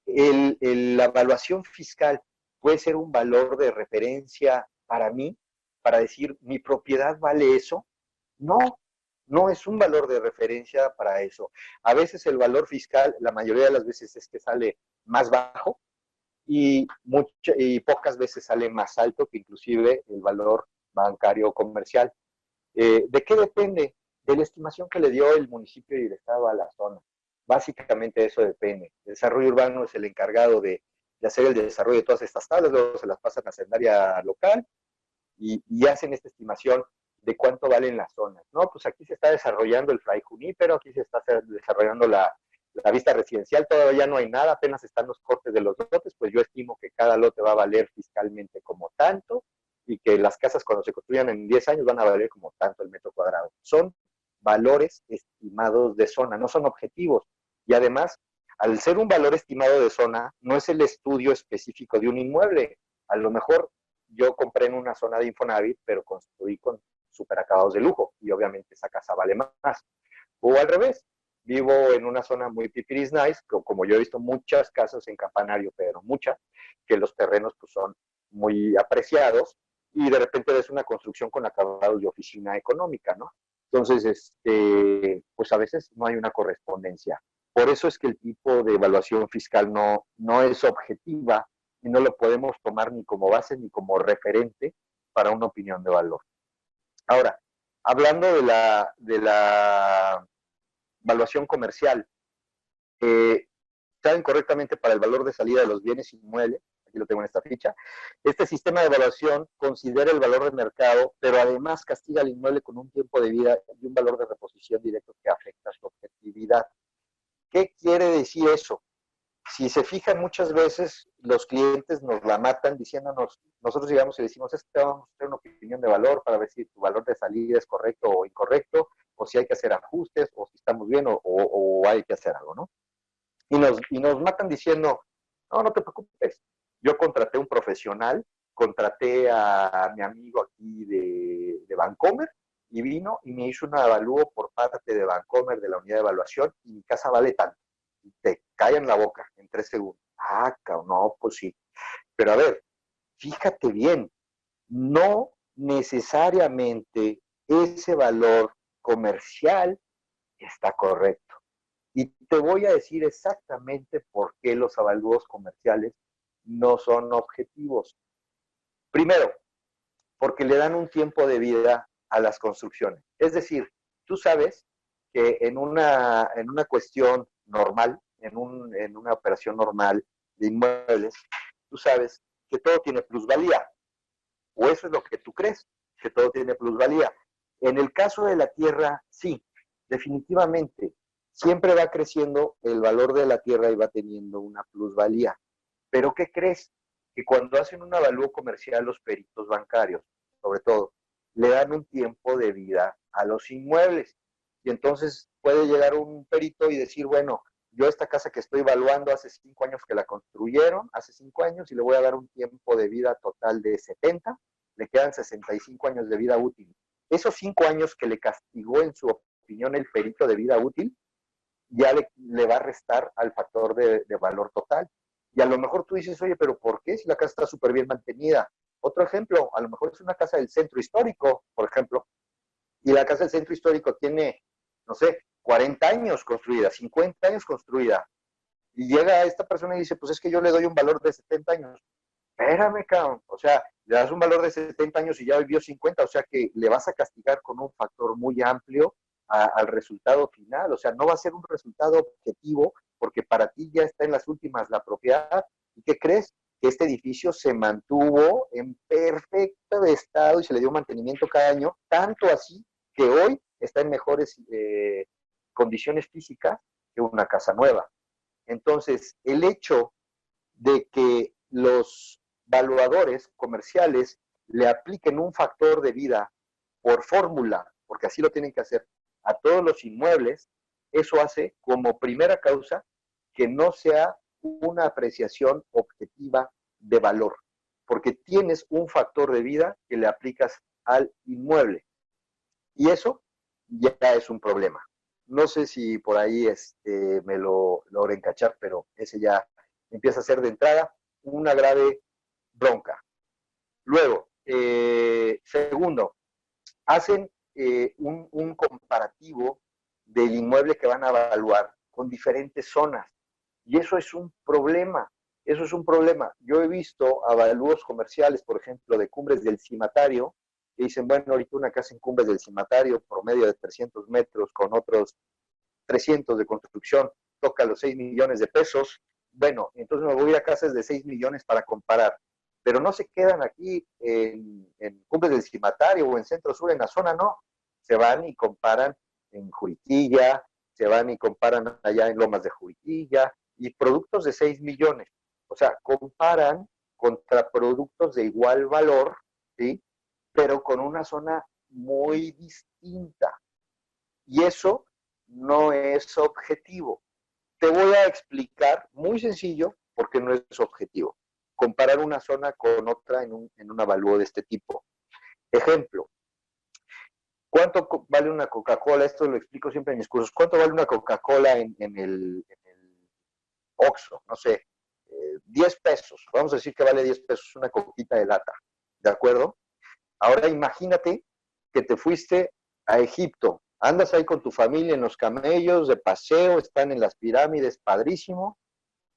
Speaker 1: la evaluación fiscal puede ser un valor de referencia para mí, para decir, ¿mi propiedad vale eso? No, no es un valor de referencia para eso. A veces el valor fiscal, la mayoría de las veces es que sale más bajo y pocas veces sale más alto que inclusive el valor bancario o comercial. ¿De qué depende? De la estimación que le dio el municipio y el estado a la zona. Básicamente eso depende. El desarrollo urbano es el encargado de hacer el desarrollo de todas estas tablas, luego se las pasan a Hacendaria local y hacen esta estimación de cuánto valen las zonas. No, pues aquí se está desarrollando el Fray Junípero, aquí se está desarrollando la vista residencial, todavía no hay nada, apenas están los cortes de los lotes, pues yo estimo que cada lote va a valer fiscalmente como tanto y que las casas cuando se construyan en 10 años van a valer como tanto el metro cuadrado. Son valores estimados de zona, no son objetivos. Y además, al ser un valor estimado de zona, no es el estudio específico de un inmueble. A lo mejor yo compré en una zona de Infonavit, pero construí con superacabados de lujo y obviamente esa casa vale más. O al revés, vivo en una zona muy pipiris nice, como yo he visto muchas casas en Campanario, pero muchas, que los terrenos pues, son muy apreciados y de repente ves una construcción con acabados de oficina económica, ¿no? Entonces, pues a veces no hay una correspondencia. Por eso es que el tipo de evaluación fiscal no es objetiva y no lo podemos tomar ni como base ni como referente para una opinión de valor. Ahora, hablando de la evaluación comercial, saben correctamente para el valor de salida de los bienes inmuebles, aquí lo tengo en esta ficha, este sistema de evaluación considera el valor de mercado, pero además castiga al inmueble con un tiempo de vida y un valor de reposición directo que afecta su objetividad. ¿Qué quiere decir eso? Si se fijan, muchas veces los clientes nos la matan diciéndonos, nosotros llegamos y decimos, vamos a hacer una opinión de valor para ver si tu valor de salida es correcto o incorrecto, o si hay que hacer ajustes, o si estamos bien, o hay que hacer algo, ¿no? Y nos matan diciendo, no te preocupes, yo contraté un profesional, contraté a mi amigo aquí de Bancomer, y vino y me hizo un avalúo por parte de Bancomer, de la unidad de evaluación, y mi casa vale tanto. Y te cae en la boca en 3 segundos. No, pues sí. Pero a ver, fíjate bien, no necesariamente ese valor comercial está correcto. Y te voy a decir exactamente por qué los avalúos comerciales no son objetivos. Primero, porque le dan un tiempo de vida a las construcciones. Es decir, tú sabes que en una cuestión normal, en una operación normal de inmuebles, tú sabes que todo tiene plusvalía, o eso es lo que tú crees, que todo tiene plusvalía. En el caso de la tierra, sí, definitivamente, siempre va creciendo el valor de la tierra y va teniendo una plusvalía. Pero ¿qué crees? que cuando hacen un avalúo comercial los peritos bancarios, sobre todo, le dan un tiempo de vida a los inmuebles. Y entonces puede llegar un perito y decir, bueno, yo esta casa que estoy evaluando hace 5 años que la construyeron, hace 5 años, y le voy a dar un tiempo de vida total de 70, le quedan 65 años de vida útil. Esos 5 años que le castigó en su opinión el perito de vida útil, ya le va a restar al factor de valor total. Y a lo mejor tú dices, oye, pero ¿por qué si la casa está súper bien mantenida? Otro ejemplo, a lo mejor es una casa del centro histórico, por ejemplo, y la casa del centro histórico tiene, no sé, 40 años construida, 50 años construida, y llega esta persona y dice, pues es que yo le doy un valor de 70 años. Espérame, cabrón, o sea, le das un valor de 70 años y ya vivió 50, o sea que le vas a castigar con un factor muy amplio al resultado final, o sea, no va a ser un resultado objetivo porque para ti ya está en las últimas la propiedad. ¿Y qué crees? Que este edificio se mantuvo en perfecto estado y se le dio mantenimiento cada año, tanto así que hoy está en mejores condiciones físicas que una casa nueva. Entonces, el hecho de que los valuadores comerciales le apliquen un factor de vida por fórmula, porque así lo tienen que hacer, a todos los inmuebles, eso hace como primera causa que no sea una apreciación objetiva de valor, porque tienes un factor de vida que le aplicas al inmueble. Y eso ya es un problema. No sé si por ahí me lo logren cachar, pero ese ya empieza a ser de entrada una grave bronca. Luego, segundo, hacen un comparativo del inmueble que van a evaluar con diferentes zonas. Y eso es un problema. Eso es un problema. Yo he visto avalúos comerciales, por ejemplo, de Cumbres del Cimatario, que dicen, bueno, ahorita una casa en Cumbres del Cimatario, promedio de 300 metros, con otros 300 de construcción, toca los 6 millones de pesos. Bueno, entonces me voy a ir a casas de 6 millones para comparar. Pero no se quedan aquí en Cumbres del Cimatario o en Centro Sur, en la zona, no. Se van y comparan en Juritilla, se van y comparan allá en Lomas de Juritilla, y productos de 6 millones. O sea, comparan contra productos de igual valor, ¿sí? Pero con una zona muy distinta. Y eso no es objetivo. Te voy a explicar, muy sencillo, por qué no es objetivo. Comparar una zona con otra en un avalúo de este tipo. Ejemplo, ¿cuánto vale una Coca-Cola? Esto lo explico siempre en mis cursos. ¿Cuánto vale una Coca-Cola en el Oxxo? No sé, 10 pesos. Vamos a decir que vale 10 pesos una coquita de lata. ¿De acuerdo? Ahora imagínate que te fuiste a Egipto. Andas ahí con tu familia en los camellos, de paseo, están en las pirámides, padrísimo.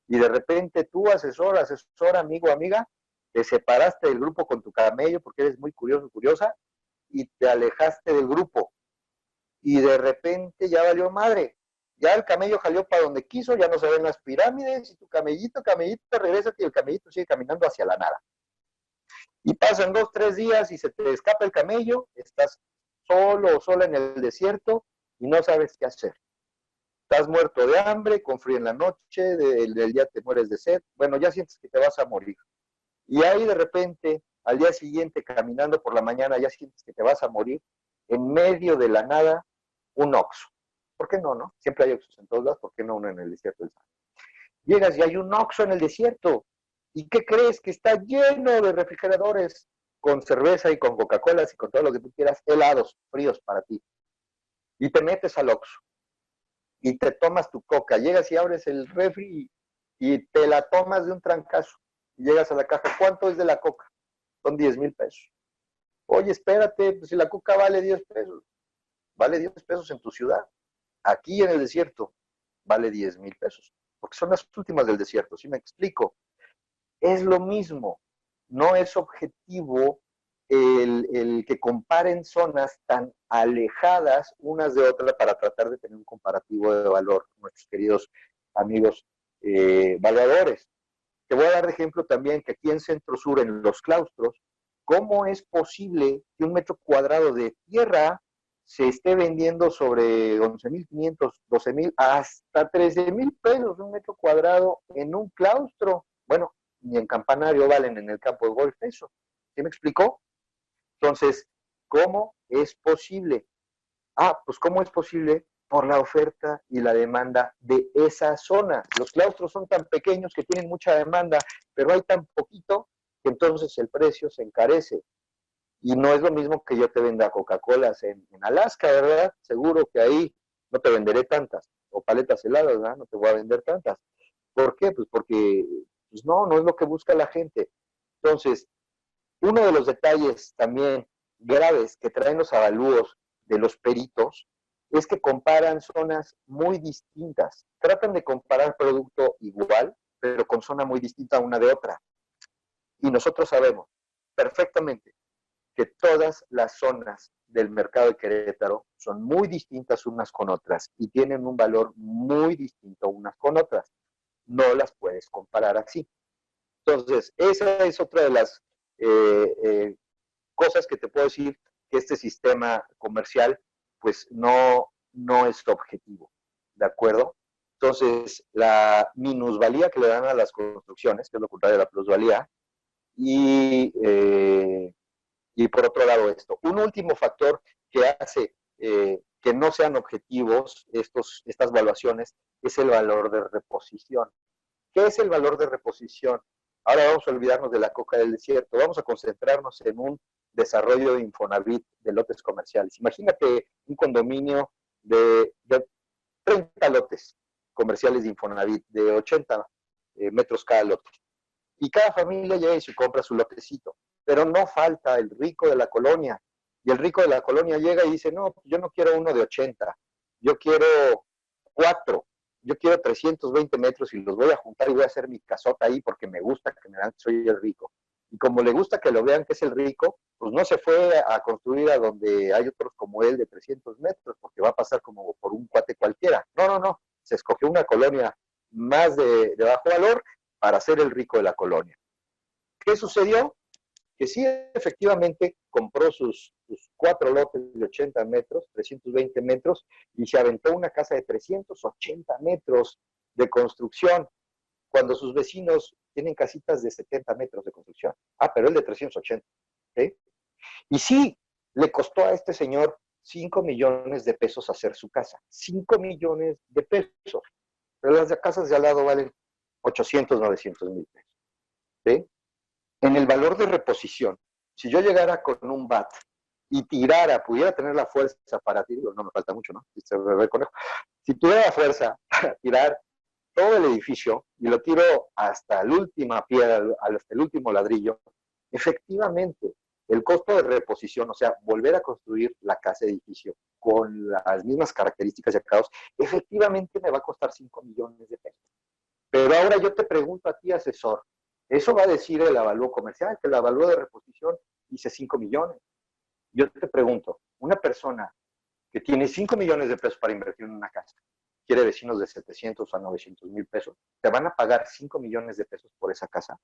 Speaker 1: Y de repente tú, asesor, amigo, amiga, te separaste del grupo con tu camello porque eres muy curioso, curiosa, y te alejaste del grupo. Y de repente ya valió madre. Ya el camello jaló para donde quiso, ya no se ven las pirámides, y tu camellito, regresa y el camellito sigue caminando hacia la nada. Y pasan 2, 3 días y se te escapa el camello, estás solo o sola en el desierto y no sabes qué hacer. Estás muerto de hambre, con frío en la noche, del día te mueres de sed, bueno, ya sientes que te vas a morir. Y ahí de repente, al día siguiente, caminando por la mañana, ya sientes que te vas a morir, en medio de la nada, un Oxxo. ¿Por qué no, no? Siempre hay Oxxos en todos lados, ¿por qué no uno en el desierto del Sahara? Llegas y hay un Oxxo en el desierto. ¿Y qué crees? Que está lleno de refrigeradores con cerveza y con Coca-Colas y con todo lo que tú quieras, helados, fríos para ti. Y te metes al Oxxo y te tomas tu coca. Llegas y abres el refri y te la tomas de un trancazo. Y llegas a la caja. ¿Cuánto es de la coca? Son 10,000 pesos. Oye, espérate, pues si la coca vale 10 pesos. Vale 10 pesos en tu ciudad. Aquí en el desierto vale 10,000 pesos. Porque son las últimas del desierto, ¿sí me explico? Es lo mismo. No es objetivo el que comparen zonas tan alejadas unas de otras para tratar de tener un comparativo de valor, nuestros queridos amigos valuadores. Te voy a dar de ejemplo también que aquí en Centro Sur, en los claustros, ¿cómo es posible que un metro cuadrado de tierra se esté vendiendo sobre 11,500, 12,000, hasta 13,000 pesos un metro cuadrado en un claustro? Bueno, ni en Campanario valen en el campo de golf eso. ¿Sí me explicó? Entonces, ¿cómo es posible? Pues ¿cómo es posible? Por la oferta y la demanda de esa zona. Los claustros son tan pequeños que tienen mucha demanda, pero hay tan poquito que entonces el precio se encarece. Y no es lo mismo que yo te venda Coca-Colas en Alaska, ¿verdad? Seguro que ahí no te venderé tantas, o paletas heladas, ¿verdad? No te voy a vender tantas. ¿Por qué? Pues porque pues no es lo que busca la gente. Entonces, uno de los detalles también graves que traen los avalúos de los peritos es que comparan zonas muy distintas. Tratan de comparar producto igual, pero con zona muy distinta una de otra. Y nosotros sabemos perfectamente que todas las zonas del mercado de Querétaro son muy distintas unas con otras y tienen un valor muy distinto unas con otras. No las puedes comparar así. Entonces, esa es otra de las cosas que te puedo decir que este sistema comercial pues no es objetivo, ¿de acuerdo? Entonces, la minusvalía que le dan a las construcciones, que es lo contrario de la plusvalía, y por otro lado esto. Un último factor que hace que no sean objetivos estas evaluaciones es el valor de reposición. ¿Qué es el valor de reposición? Ahora vamos a olvidarnos de la coca del desierto, vamos a concentrarnos en un desarrollo de Infonavit de lotes comerciales. Imagínate un condominio de 30 lotes comerciales de Infonavit, de 80 metros cada lote. Y cada familia llega y se compra su lotecito. Pero no falta el rico de la colonia. Y el rico de la colonia llega y dice, no, yo no quiero uno de 80, yo quiero 4, yo quiero 320 metros y los voy a juntar y voy a hacer mi casota ahí porque me gusta que me vean que soy el rico. Y como le gusta que lo vean que es el rico, pues no se fue a construir a donde hay otros como él de 300 metros, porque va a pasar como por un cuate cualquiera. No. Se escogió una colonia más de bajo valor para ser el rico de la colonia. ¿Qué sucedió? Que sí, efectivamente, compró sus 4 lotes de 80 metros, 320 metros, y se aventó una casa de 380 metros de construcción, cuando sus vecinos tienen casitas de 70 metros de construcción. Pero él de 380. ¿Sí? Y sí, le costó a este señor 5 millones de pesos hacer su casa. 5 millones de pesos. Pero las casas de al lado valen 800, 900 mil pesos. ¿Sí? En el valor de reposición, si yo llegara con un bat y tirara, pudiera tener la fuerza para tirar, no me falta mucho, ¿no? Si tuviera la fuerza para tirar todo el edificio y lo tiro hasta la última piedra, hasta el último ladrillo, efectivamente, el costo de reposición, o sea, volver a construir la casa edificio con las mismas características y acabados, efectivamente me va a costar 5 millones de pesos. Pero ahora yo te pregunto a ti, asesor, eso va a decir el avalúo comercial, que el avalúo de reposición dice 5 millones. Yo te pregunto, una persona que tiene 5 millones de pesos para invertir en una casa, quiere vecinos de 700 a 900 mil pesos, ¿te van a pagar 5 millones de pesos por esa casa?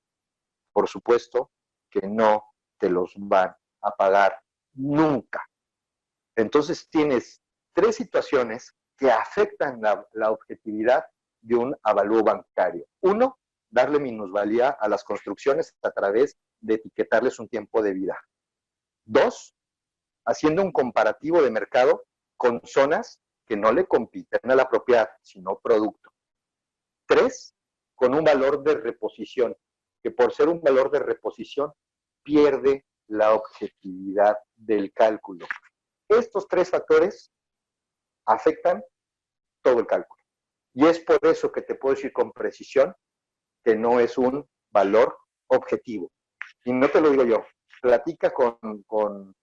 Speaker 1: Por supuesto que no te los van a pagar nunca. Entonces tienes 3 situaciones que afectan la objetividad de un avalúo bancario. 1, darle minusvalía a las construcciones a través de etiquetarles un tiempo de vida. 2, haciendo un comparativo de mercado con zonas que no le compiten a la propiedad, sino producto. 3, con un valor de reposición, que por ser un valor de reposición pierde la objetividad del cálculo. Estos 3 factores afectan todo el cálculo. Y es por eso que te puedo decir con precisión que no es un valor objetivo. Y no te lo digo yo, platica con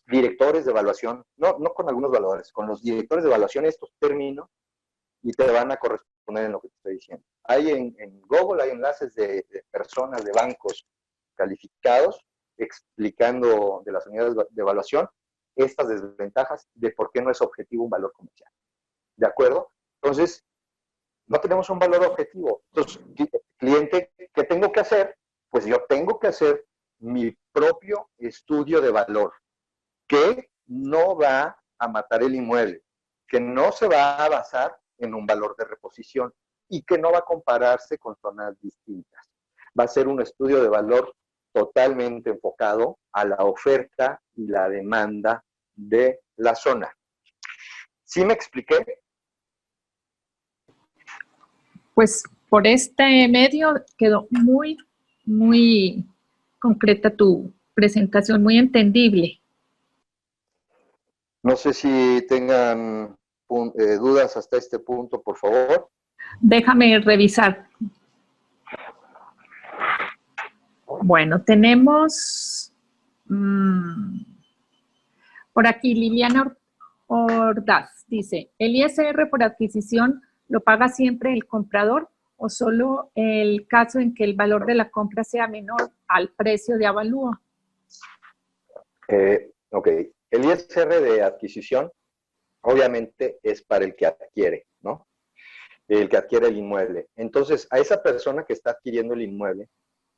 Speaker 1: directores de evaluación, no con algunos valores, con los directores de evaluación estos términos y te van a corresponder en lo que te estoy diciendo. Hay en Google, hay enlaces de personas de bancos calificados explicando de las unidades de evaluación estas desventajas de por qué no es objetivo un valor comercial. ¿De acuerdo? Entonces, no tenemos un valor objetivo. Entonces, cliente, ¿qué tengo que hacer? Pues yo tengo que hacer mi propio estudio de valor, que no va a matar el inmueble, que no se va a basar en un valor de reposición y que no va a compararse con zonas distintas. va a ser un estudio de valor totalmente enfocado a la oferta y la demanda de la zona. ¿Sí me expliqué?
Speaker 2: Pues por este medio quedó muy concreta tu presentación, muy entendible.
Speaker 1: No sé si tengan dudas hasta este punto, por favor.
Speaker 2: Déjame revisar. Bueno, tenemos por aquí Liliana Ordaz, dice, ¿el ISR por adquisición lo paga siempre el comprador o solo el caso en que el valor de la compra sea menor al precio de avalúo?
Speaker 1: Ok, el ISR de adquisición obviamente es para el que adquiere, ¿no? El que adquiere el inmueble. Entonces, a esa persona que está adquiriendo el inmueble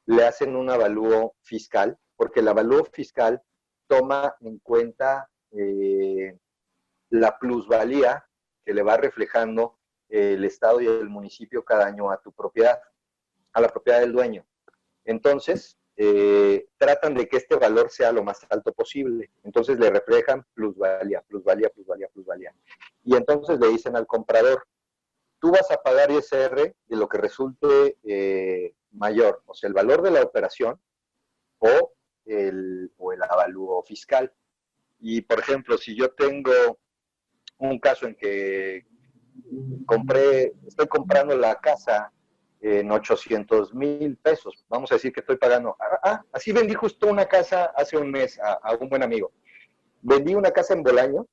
Speaker 1: le hacen un avalúo fiscal, porque el avalúo fiscal toma en cuenta la plusvalía que le va reflejando el Estado y el municipio cada año a tu propiedad, a la propiedad del dueño. Entonces, tratan de que este valor sea lo más alto posible. Entonces le reflejan plusvalía, plusvalía, plusvalía, plusvalía. Y entonces le dicen al comprador, tú vas a pagar ISR de lo que resulte mayor, o sea, el valor de la operación o el avalúo fiscal. Y, por ejemplo, si yo tengo un caso en que estoy comprando la casa en 800,000 pesos. Vamos a decir que estoy pagando. Así vendí justo una casa hace un mes a un buen amigo. Vendí una casa en Bolaño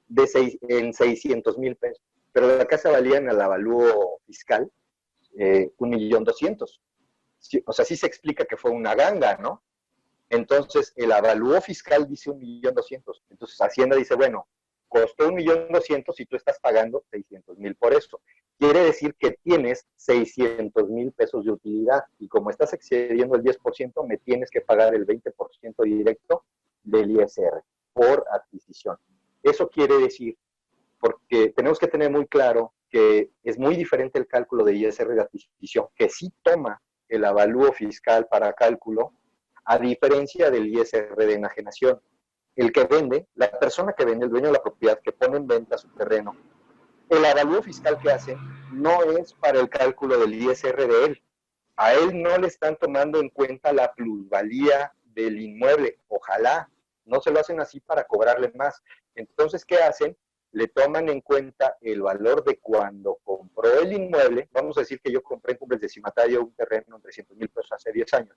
Speaker 1: en 600,000 pesos, pero la casa valía en el avalúo fiscal 1,200,000. Sí, o sea, sí se explica que fue una ganga, ¿no? Entonces, el avalúo fiscal dice 1,200,000. Entonces, Hacienda dice, bueno, costó 1,200,000 y tú estás pagando 600,000 por eso. Quiere decir que tienes 600,000 pesos de utilidad y como estás excediendo el 10%, me tienes que pagar el 20% directo del ISR por adquisición. Eso quiere decir, porque tenemos que tener muy claro que es muy diferente el cálculo de ISR de adquisición, que sí toma el avalúo fiscal para cálculo, a diferencia del ISR de enajenación. El que vende, la persona que vende, el dueño de la propiedad, que pone en venta su terreno, el avalúo fiscal que hacen no es para el cálculo del ISR de él. A él no le están tomando en cuenta la plusvalía del inmueble. Ojalá no se lo hacen así para cobrarle más. Entonces, ¿qué hacen? Le toman en cuenta el valor de cuando compró el inmueble. Vamos a decir que yo compré en Cumbres de Cimatario un terreno en 300,000 pesos hace 10 años.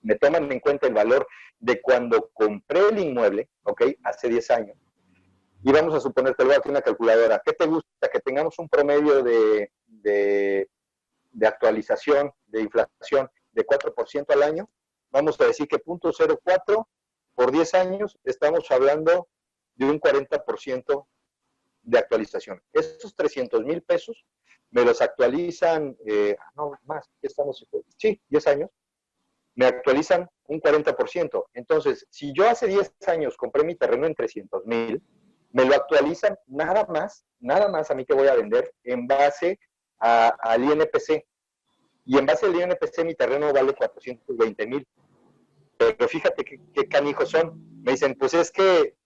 Speaker 1: Me toman en cuenta el valor de cuando compré el inmueble, ¿ok? Hace 10 años. Y vamos a suponer, te voy a hacer una calculadora. ¿Qué te gusta? Que tengamos un promedio de actualización, de inflación de 4% al año. Vamos a decir que 0.04 por 10 años, estamos hablando de un 40% de actualización. Esos 300,000 pesos me los actualizan, no más, estamos, sí, 10 años, me actualizan un 40%. Entonces, si yo hace 10 años compré mi terreno en 300,000, me lo actualizan nada más a mí que voy a vender en base al INPC. Y en base al INPC mi terreno vale 420,000. Pero fíjate qué canijos son. Me dicen, pues es que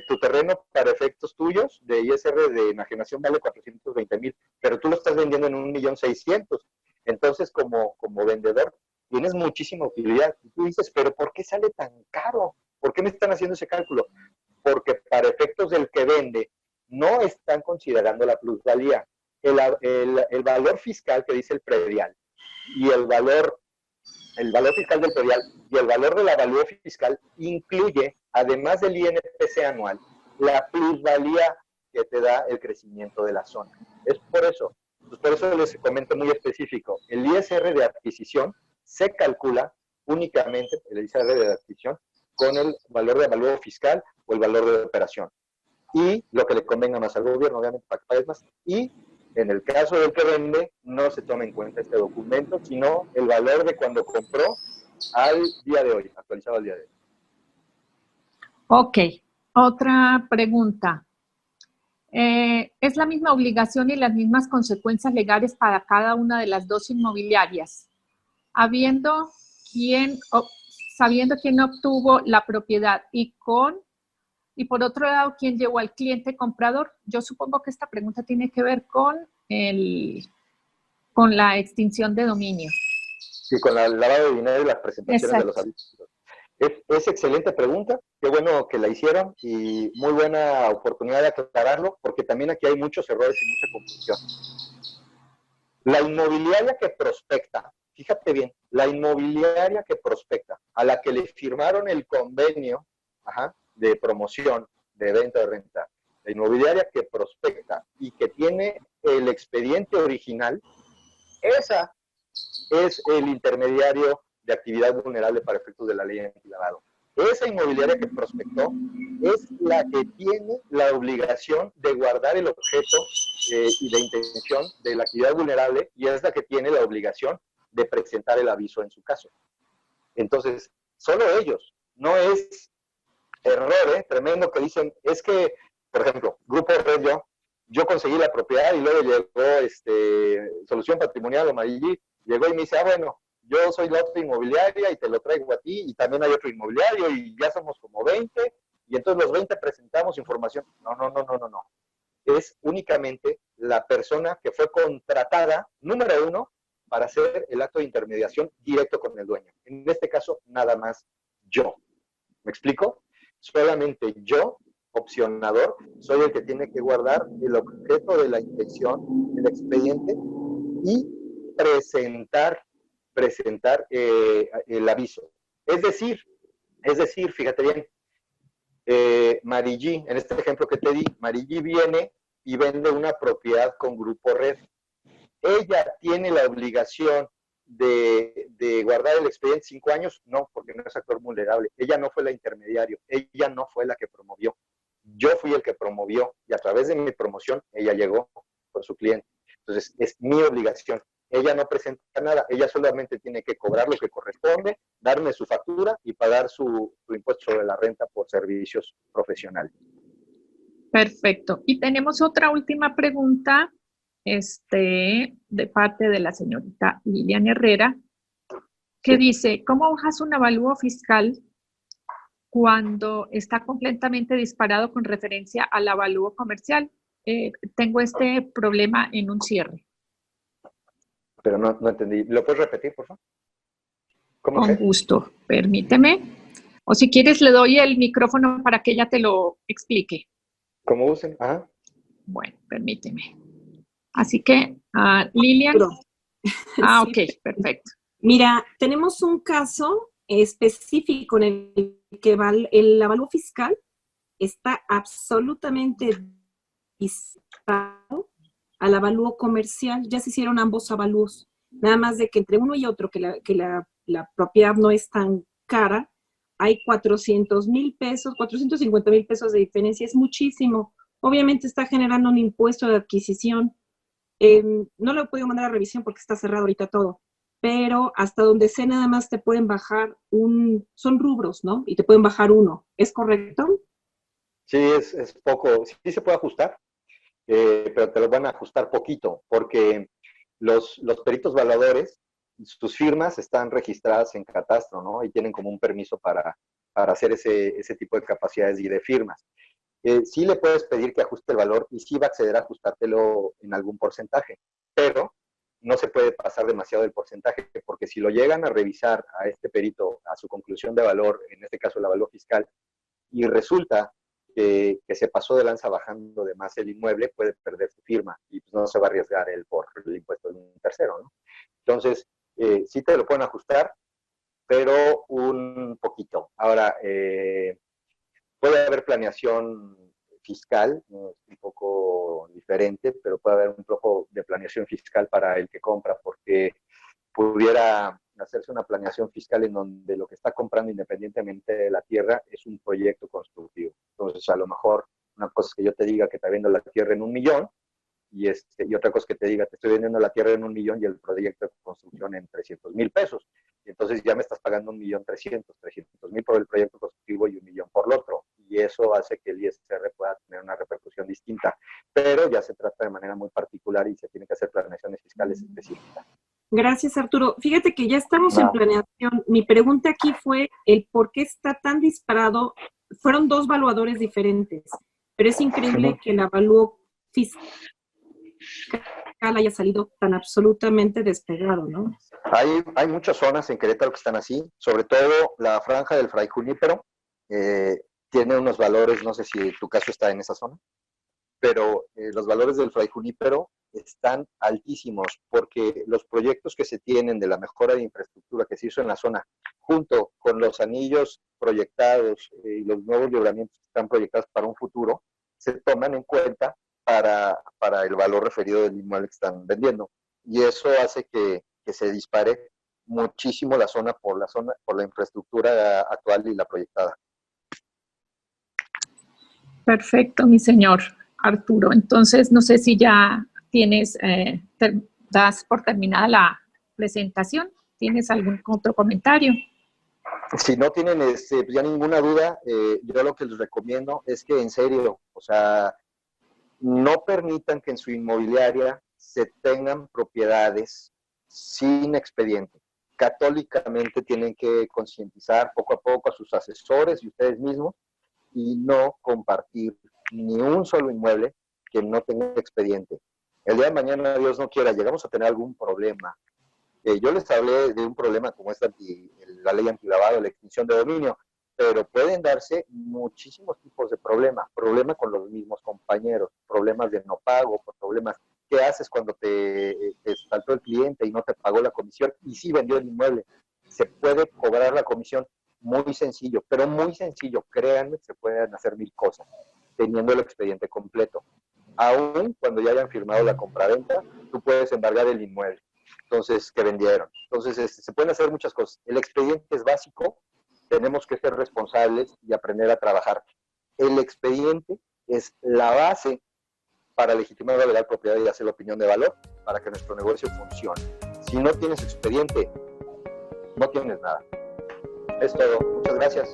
Speaker 1: tu terreno para efectos tuyos de ISR de enajenación vale 420,000, pero tú lo estás vendiendo en 1,600,000. Entonces, como vendedor, tienes muchísima utilidad. Y tú dices, pero ¿por qué sale tan caro? ¿Por qué me están haciendo ese cálculo? Porque para efectos del que vende, no están considerando la plusvalía. El valor fiscal que dice el predial y el valor fiscal del predial y el valor del avalúo fiscal incluye, además del INPC anual, la plusvalía que te da el crecimiento de la zona. Es por eso. Pues por eso les comento muy específico. El ISR de adquisición se calcula únicamente, el ISR de adquisición, con el valor de avalúo fiscal o el valor de operación. Y lo que le convenga más al gobierno, obviamente, para que pagues más. Y en el caso del que vende, no se toma en cuenta este documento, sino el valor de cuando compró al día de hoy, actualizado al día de hoy.
Speaker 2: Ok, otra pregunta. ¿Es la misma obligación y las mismas consecuencias legales para cada una de las dos inmobiliarias? habiendo sabiendo quién obtuvo la propiedad y por otro lado, quién llevó al cliente comprador. Yo supongo que esta pregunta tiene que ver con la extinción de dominio.
Speaker 1: Sí, con el lavado de dinero y las presentaciones
Speaker 2: Exacto.
Speaker 1: de los avisos. Es excelente pregunta, qué bueno que la hicieron y muy buena oportunidad de aclararlo, porque también aquí hay muchos errores y mucha confusión. La inmobiliaria que prospecta, fíjate bien, la inmobiliaria que prospecta, a la que le firmaron el convenio de promoción, de venta de renta, la inmobiliaria que prospecta y que tiene el expediente original, esa es el intermediario de actividad vulnerable para efectos de la ley antilavado. Esa inmobiliaria que prospectó es la que tiene la obligación de guardar el objeto y de intención de la actividad vulnerable, y es la que tiene la obligación de presentar el aviso en su caso. Entonces, solo ellos, no es error, tremendo, que dicen, es que, por ejemplo, Grupo Red, yo conseguí la propiedad y luego llegó Solución Patrimonial o Marillí, llegó y me dice, bueno, yo soy la otra inmobiliaria y te lo traigo a ti, y también hay otro inmobiliario y ya somos como 20, y entonces los 20 presentamos información. No. Es únicamente la persona que fue contratada, número uno, para hacer el acto de intermediación directo con el dueño. En este caso, nada más yo. ¿Me explico? Solamente yo, opcionador, soy el que tiene que guardar el objeto de la inspección, el expediente, y presentar el aviso. Es decir, fíjate bien, Marillí, en este ejemplo que te di, Marillí viene y vende una propiedad con Grupo Red. Ella tiene la obligación de guardar el expediente 5 años, no, porque no es actor vulnerable. Ella no fue la intermediario, ella no fue la que promovió. Yo fui el que promovió, y a través de mi promoción ella llegó con su cliente. Entonces, es mi obligación. Ella no presenta nada, ella solamente tiene que cobrar lo que corresponde, darme su factura y pagar su impuesto sobre la renta por servicios profesionales.
Speaker 2: Perfecto. Y tenemos otra última pregunta de parte de la señorita Lilian Herrera, que dice, ¿cómo bajas un avalúo fiscal cuando está completamente disparado con referencia al avalúo comercial? Tengo este problema en un cierre.
Speaker 1: Pero no entendí. ¿Lo puedes repetir, por favor?
Speaker 2: Con gusto, permíteme. O si quieres, le doy el micrófono para que ella te lo explique.
Speaker 1: Como usen. Ajá.
Speaker 2: Bueno, permíteme. Así que, Lilian. Ok, perfecto.
Speaker 3: Mira, tenemos un caso específico en el que el avalúo fiscal está absolutamente disparado al avalúo comercial. Ya se hicieron ambos avalúos. Nada más de que entre uno y otro, que la propiedad no es tan cara, hay 400,000 pesos, 450,000 pesos de diferencia. Es muchísimo. Obviamente está generando un impuesto de adquisición. No lo he podido mandar a revisión porque está cerrado ahorita todo, pero hasta donde sé nada más te pueden bajar son rubros, ¿no? Y te pueden bajar uno. ¿Es correcto?
Speaker 1: Sí, es poco. Sí se puede ajustar, pero te lo van a ajustar poquito, porque los peritos valuadores, sus firmas están registradas en catastro, ¿no? Y tienen como un permiso para hacer ese tipo de capacidades y de firmas. Sí le puedes pedir que ajuste el valor y sí va a acceder a ajustártelo en algún porcentaje, pero no se puede pasar demasiado del porcentaje, porque si lo llegan a revisar a este perito, a su conclusión de valor, en este caso el avalúo fiscal, y resulta que se pasó de lanza bajando de más el inmueble, puede perder su firma y pues no se va a arriesgar él por el impuesto de un tercero, ¿no? Entonces, sí te lo pueden ajustar, pero un poquito. Ahora, puede haber planeación fiscal, ¿no? Es un poco diferente, pero puede haber un poco de planeación fiscal para el que compra, porque pudiera hacerse una planeación fiscal en donde lo que está comprando independientemente de la tierra es un proyecto constructivo. Entonces, a lo mejor una cosa es que yo te diga que te vendo la tierra en 1,000,000 y otra cosa es que te diga te estoy vendiendo la tierra en 1,000,000 y el proyecto de construcción en 300,000 pesos. Y entonces ya me estás pagando 1,300,000 por el proyecto constructivo y 1,000,000 por el otro. Y eso hace que el ISR pueda tener una repercusión distinta. Pero ya se trata de manera muy particular y se tienen que hacer planeaciones fiscales específicas.
Speaker 3: Gracias, Arturo. Fíjate que ya estamos en planeación. Mi pregunta aquí fue el por qué está tan disparado. Fueron 2 evaluadores diferentes, pero es increíble que el avalúo fiscal haya salido tan absolutamente despegado, ¿no?
Speaker 1: Hay muchas zonas en Querétaro que están así, sobre todo la franja del Fray Junípero, tiene unos valores, no sé si tu caso está en esa zona, pero los valores del Fray Junípero están altísimos porque los proyectos que se tienen de la mejora de infraestructura que se hizo en la zona, junto con los anillos proyectados y los nuevos libramientos que están proyectados para un futuro, se toman en cuenta para el valor referido del inmueble que están vendiendo. Y eso hace que se dispare muchísimo la zona por la infraestructura actual y la proyectada.
Speaker 2: Perfecto, mi señor Arturo. Entonces, no sé si ya tienes, das por terminada la presentación. ¿Tienes algún otro comentario?
Speaker 1: Si no tienen ya ninguna duda, yo lo que les recomiendo es que en serio, o sea, no permitan que en su inmobiliaria se tengan propiedades sin expediente. Católicamente tienen que concientizar poco a poco a sus asesores y ustedes mismos y no compartir ni un solo inmueble que no tenga expediente. El día de mañana, Dios no quiera, llegamos a tener algún problema. Yo les hablé de un problema como la ley antilavado, la extinción de dominio, pero pueden darse muchísimos tipos de problemas. Problemas con los mismos compañeros, problemas de no pago, problemas. ¿Qué haces cuando te saltó el cliente y no te pagó la comisión? Y sí vendió el inmueble. Se puede cobrar la comisión. Muy sencillo, pero muy sencillo. Créanme, se pueden hacer 1000 cosas teniendo el expediente completo. Aún cuando ya hayan firmado la compraventa, tú puedes embargar el inmueble. Entonces, que vendieron. Entonces, se pueden hacer muchas cosas. El expediente es básico. Tenemos que ser responsables y aprender a trabajar. El expediente es la base para legitimar la legal propiedad y hacer la opinión de valor para que nuestro negocio funcione. Si no tienes expediente, no tienes nada. Es todo. Muchas gracias.